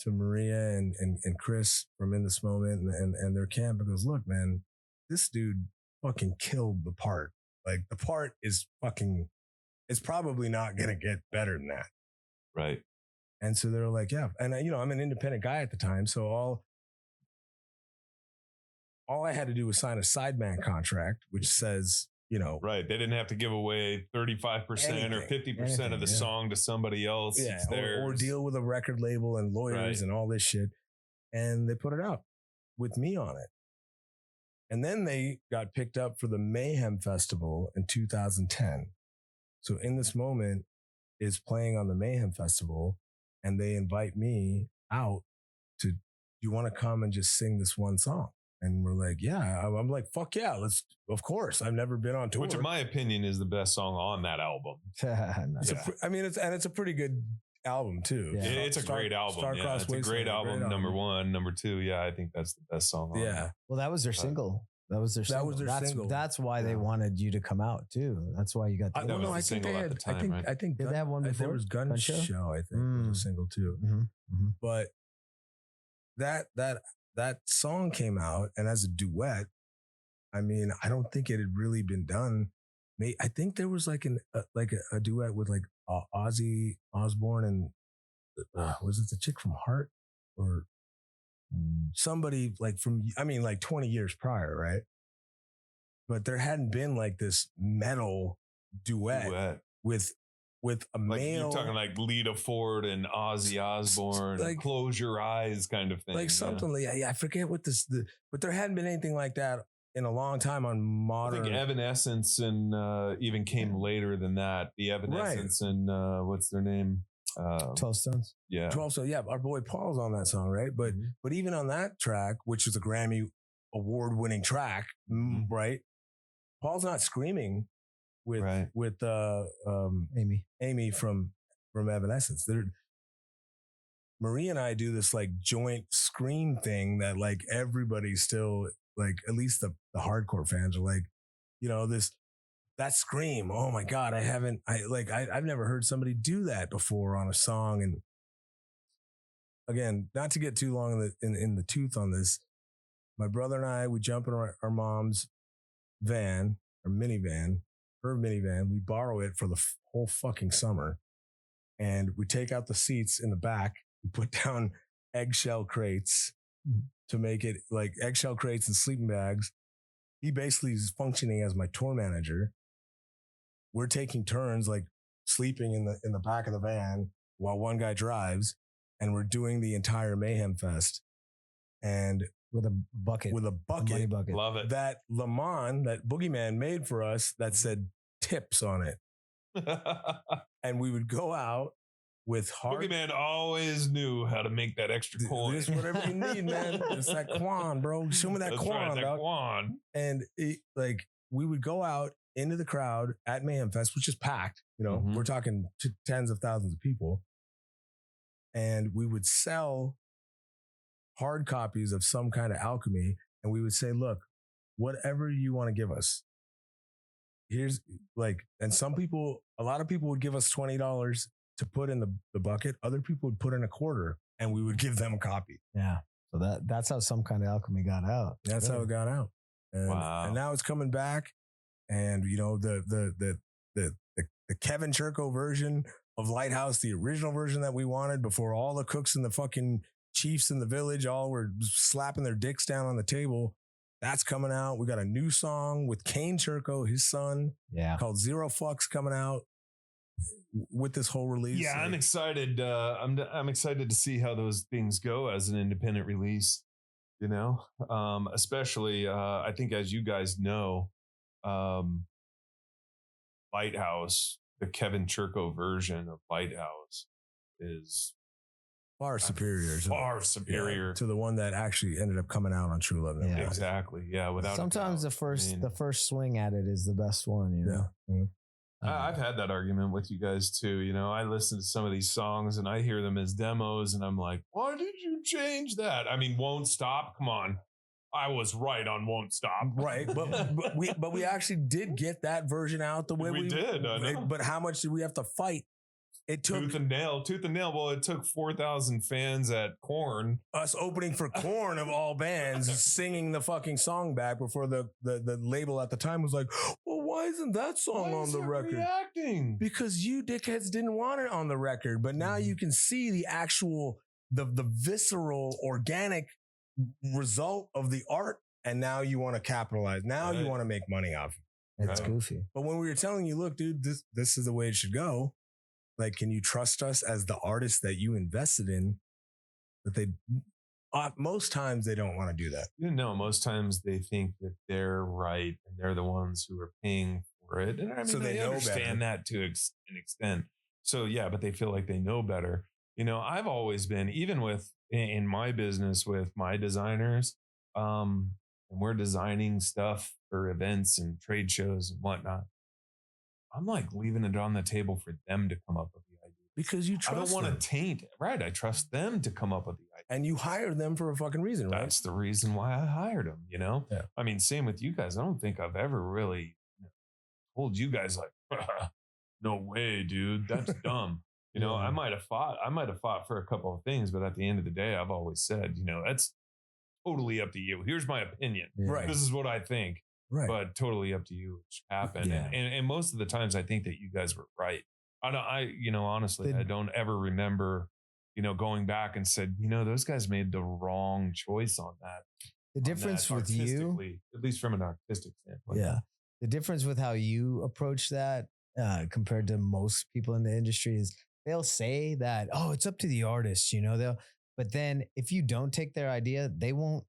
Maria and Chris from In This Moment and their camp and goes, look, man, this dude fucking killed the part. Like, the part is fucking, it's probably not going to get better than that. Right. And so they're like, yeah. And I'm an independent guy at the time. So all I had to do was sign a sideman contract, which says, right. They didn't have to give away 35% or 50% of the song to somebody else. Yeah. Or deal with a record label and lawyers and all this shit. And they put it out with me on it. And then they got picked up for the Mayhem Festival in 2010. So In This Moment is playing on the Mayhem Festival, and they invite me out to, do you want to come and just sing this one song? And we're like, yeah. I'm like, fuck yeah, let's, of course. I've never been on tour. Which, in my opinion, is the best song on that album. It's a pretty good album too. Yeah. It's a great album. It's a great album. Number one. Number two. Yeah, I think that's the best song on it. Yeah. Well, that was their single. Single. That's why they wanted you to come out too. That's why you got. That was the single at the time, right? I think did they have one before? There was Gun Show. I think was a single too. Mm-hmm. Mm-hmm. But that song came out, and as a duet, I mean, I don't think it had really been done. I think there was like a duet with like Ozzy Osbourne and was it the chick from Heart or somebody like from, 20 years prior, right? But there hadn't been like this metal duet. with a male. You're talking like Lita Ford and Ozzy Osbourne, like Close Your Eyes kind of thing. Like something like, I forget what but there hadn't been anything like that in a long time on modern. I think Evanescence and even came later than that. The Evanescence and what's their name? 12 Stones. Yeah. 12 Stones. Yeah. Our boy Paul's on that song, right? But but even on that track, which was a Grammy award-winning track, right? Paul's not screaming with Amy from Evanescence. Marie and I do this like joint scream thing that like everybody still like, at least the hardcore fans are like, that scream. Oh my God. I've never heard somebody do that before on a song. And again, not to get too long in the tooth on this, my brother and I, we jump in our mom's van, or minivan, her minivan. We borrow it for the whole fucking summer. And we take out the seats in the back. We put down eggshell crates to make it like eggshell crates and sleeping bags. He basically is functioning as my tour manager. We're taking turns like sleeping in the back of the van while one guy drives, and we're doing the entire Mayhem Fest. And with a bucket. With a money bucket. bucket. Love it. That Lamont, that Boogeyman made for us that said tips on it. And we would go out with hard. Boogeyman always knew how to make that extra coin. Just whatever you need, man. It's that quan, bro. Show me that That's quan, right, that dog. quan. And we would go out into the crowd at Mayhem Fest, which is packed. You know, Mhm. we're talking tens of thousands of people. And we would sell hard copies of some kind of alchemy. And we would say, look, whatever you want to give us. Here's and a lot of people would give us $20 to put in the bucket. Other people would put in $25 and we would give them a copy. Yeah. So that's how some kind of alchemy got out. That's how it got out. And, Wow. And now it's coming back. And you know, the Kevin Churko version of Lighthouse, the original version that we wanted before all the cooks and the fucking chiefs in the village all were slapping their dicks down on the table. That's coming out. We got a new song with Kane Churko, his son, called Zero Fucks coming out with this whole release. Yeah, I'm excited. I'm excited to see how those things go as an independent release. You know, especially I think, as you guys know, Lighthouse, the Kevin Churko version of Lighthouse, is far superior to the one that actually ended up coming out on True Love. Yeah. Exactly. Yeah. Without sometimes the first swing at it is the best one. You know. Yeah. Mm-hmm. I've had that argument with you guys too. You know, I listen to some of these songs and I hear them as demos and I'm like, why did you change that? I mean, Won't Stop. Come on. I was right on Won't Stop. Right. But we actually did get that version out the way we did. I know. But how much did we have to fight? It took tooth and nail. Well, it took 4,000 fans at Korn. Us opening for Korn of all bands, singing the fucking song back before the label at the time was like, well, why isn't that song on the record? Reacting? Because you dickheads didn't want it on the record. But now you can see the actual, the visceral, organic result of the art. And now you want to capitalize. Now you want to make money off it. It's goofy. But when we were telling you, look, dude, this is the way it should go. Like, can you trust us as the artist that you invested in? But most times they don't want to do that. No, most times they think that they're right and they're the ones who are paying for it. And I mean, So they know understand better. that to an extent. So yeah, but they feel like they know better. You know, I've always been, even in my business with my designers, and we're designing stuff for events and trade shows and whatnot. I'm like leaving it on the table for them to come up with the idea. Because you trust I don't want them. to taint it. Right. I trust them to come up with the idea. And you hired them for a fucking reason, right? That's the reason why I hired them, you know? Yeah. I mean, same with you guys. I don't think I've ever really told you guys like, no way, dude. That's dumb. You know, Yeah. I might have fought for a couple of things, but at the end of the day, I've always said, you know, that's totally up to you. Here's my opinion. Yeah. Right. This is what I think. Right. But totally up to you, which happened. Yeah. And most of the times I think that you guys were right. Honestly, I don't ever remember, going back and said, those guys made the wrong choice on that. The difference with you, at least from an artistic standpoint. yeah, the difference with how you approach that compared to most people in the industry is they'll say that, oh, it's up to the artist, but then if you don't take their idea, they won't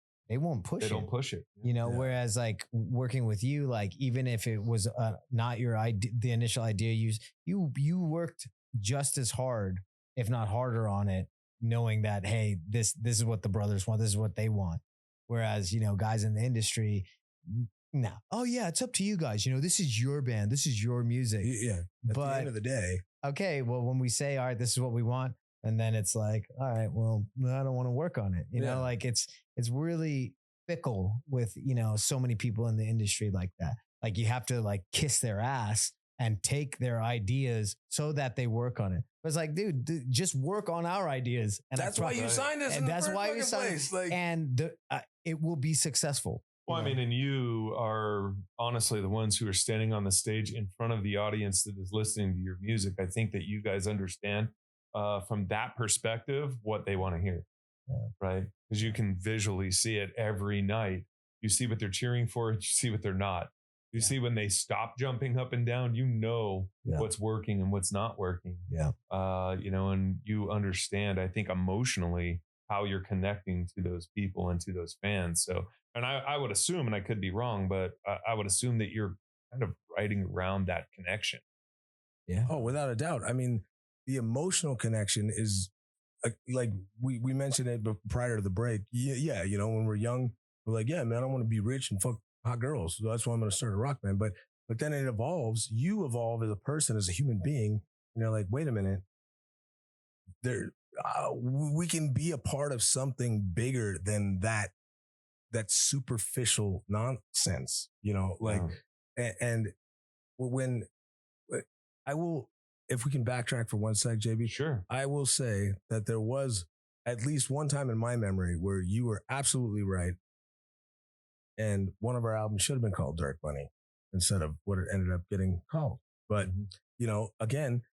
push it. They don't push it. Whereas like working with you, like even if it was not your idea, the initial idea, you worked just as hard, if not harder on it, knowing that, hey, this is what the brothers want. This is what they want. Whereas, guys in the industry, no. Oh yeah, it's up to you guys. This is your band. This is your music. Yeah. At the end of the day. Okay. Well, when we say, all right, this is what we want. And then it's like, all right, well, I don't want to work on it. Like it's really fickle with, so many people in the industry like that. Like you have to like kiss their ass and take their ideas so that they work on it. But it's like, dude, just work on our ideas. And that's why you signed us. And that's why you signed us. And it will be successful. Well, I mean, and you are honestly the ones who are standing on the stage in front of the audience that is listening to your music. I think that you guys understand from that perspective what they want to hear, right? Because you can visually see it every night. You see what they're cheering for. You see what they're not. You see when they stop jumping up and down. What's working and what's not working. Yeah. And you understand, I think, emotionally how you're connecting to those people and to those fans. So, and I would assume, and I could be wrong, but I would assume that you're kind of writing around that connection. Yeah. Oh, without a doubt. I mean, the emotional connection is like we mentioned it prior to the break. Yeah, you know, when we're young, we're like, yeah, man, I want to be rich and fuck hot girls. So that's why I'm going to start a rock band. But then it evolves. You evolve as a person, as a human being. And you're like, wait a minute. We can be a part of something bigger than that superficial nonsense, you know, like, and when I will, if we can backtrack for one sec, JB, sure. I will say that there was at least one time in my memory where you were absolutely right. And one of our albums should have been called Dark Money instead of what it ended up getting called. But, you know, again,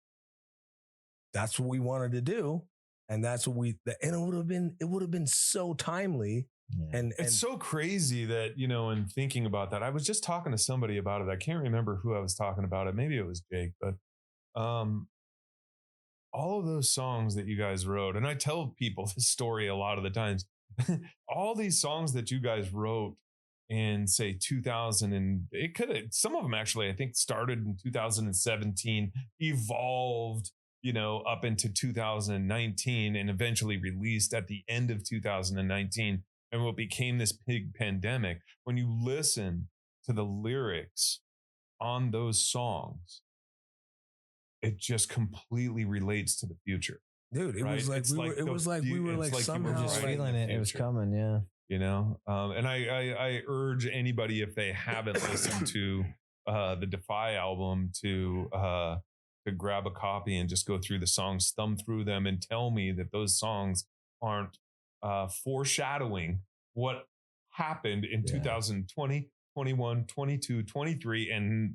that's what we wanted to do. And that's what and it would have been so timely. Yeah. And it's so crazy that, you know, in thinking about that, I was just talking to somebody about it. I can't remember who I was talking about it. Maybe it was Jake, but all of those songs that you guys wrote, and I tell people this story a lot of the times, all these songs that you guys wrote in say 2000, and it could have, some of them actually, I think started in 2017, evolved, you know, up into 2019 and eventually released at the end of 2019. And what became this big pandemic, when you listen to the lyrics on those songs, it just completely relates to the future. Dude, it right? was like we were like somehow just feeling it. It was coming, yeah. You know, and I urge anybody, if they haven't listened to the Defy album, to grab a copy and just go through the songs, thumb through them, and tell me that those songs aren't foreshadowing what happened in 2020, 21, 22, 23, and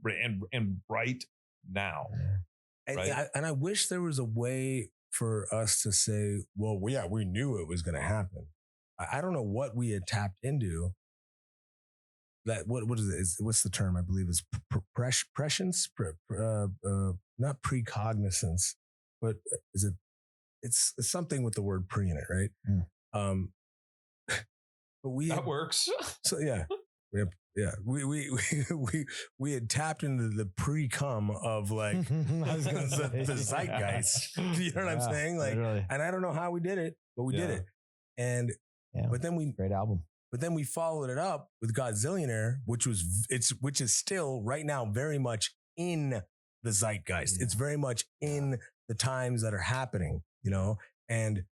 right now. Right? And I wish there was a way for us to say, well, yeah, we knew it was going to happen. I don't know what we had tapped into. That what is it? What's the term? I believe is prescience, not precognizance, but is it? It's something with the word pre in it, right? Mm. But that works. So yeah. We had tapped into the pre-cum of like the zeitgeist. You know what I'm saying? Like, literally. And I don't know how we did it, but we did it. And but then great album. But then we followed it up with Godzillionaire, which is still right now very much in the zeitgeist. It's very much in the times that are happening, you know? And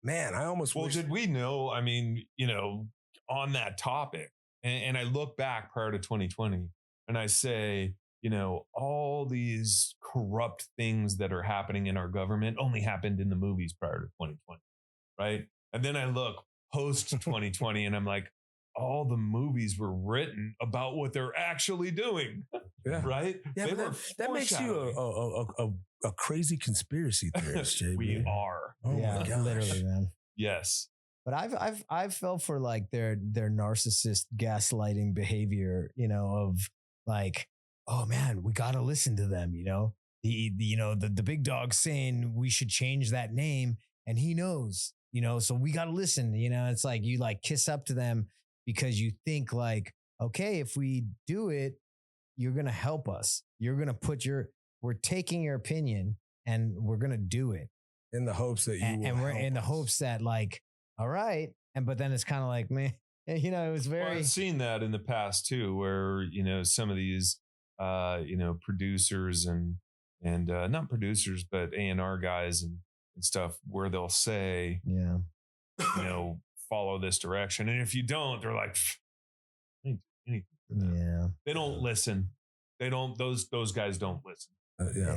man, I almost did we know? I mean, you know, on that topic, and I look back prior to 2020 and I say, you know, all these corrupt things that are happening in our government only happened in the movies prior to 2020, right? And then I look post 2020 and I'm like, all the movies were written about what they're actually doing, right? Yeah, but that makes you a crazy conspiracy theorist, JB. We are. Oh my gosh. Literally, man. Yes. But I've felt for like their narcissist gaslighting behavior, you know, of like, oh man, we got to listen to them, you know, the big dog saying we should change that name, and he knows, you know, so we got to listen, you know. It's like you like kiss up to them because you think like, okay, if we do it, you're going to help us. You're going to we're taking your opinion and we're going to do it in the hopes that we're in the hopes that like, all right. But then it's kind of like, man, you know, it was very. Well, I've seen that in the past too, where, you know, some of these, you know, producers and not producers, but A&R guys and stuff, where they'll say, you know, follow this direction. And if you don't, they're like, they don't listen. They don't, those guys don't listen.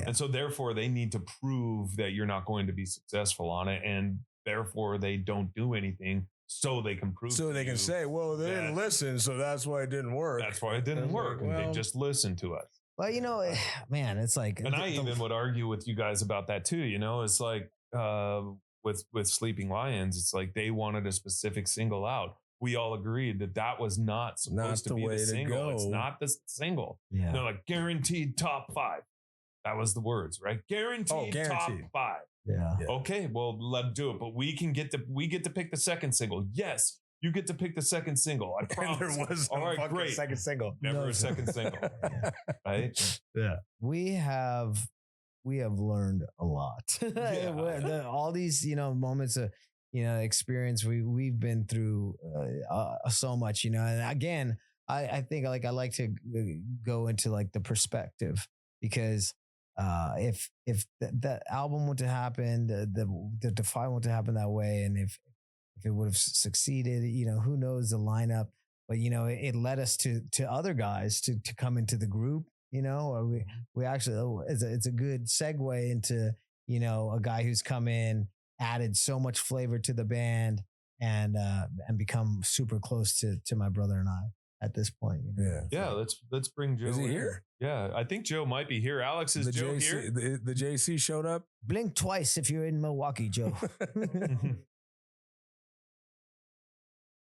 And so therefore they need to prove that you're not going to be successful on it. And therefore they don't do anything so they can prove. So they can say, well, they didn't listen. So that's why it didn't work. That's why it didn't work. Well, and they just listened to us. Well, you know, man, it's like. And I even would argue with you guys about that too. You know, it's like with Sleeping Lions, it's like they wanted a specific single out. We all agreed that was not supposed to be the single. It's not the single. Yeah. They're like guaranteed top 5. That was the words, right? Guaranteed top 5. Yeah. Okay, well, let's do it. But we get to pick the second single. Yes, you get to pick the second single. I promise. There was all no right, fucking great. second single. Never a second single. Right? Yeah. We have learned a lot. All these, moments of, experience we've been through so much, and again, I think like I like to go into like the perspective, because if that album were to happen, the Defy were to happen that way, and if it would have succeeded, who knows the lineup, but it led us to other guys to come into the group, or we actually, it's a good segue into, a guy who's come in, added so much flavor to the band, and become super close to my brother and I at this point. Yeah. Let's bring Joe. Is he in. here? Yeah, I think Joe might be here. Alex, is Joe here? The JC showed up. Blink twice if you're in Milwaukee, Joe.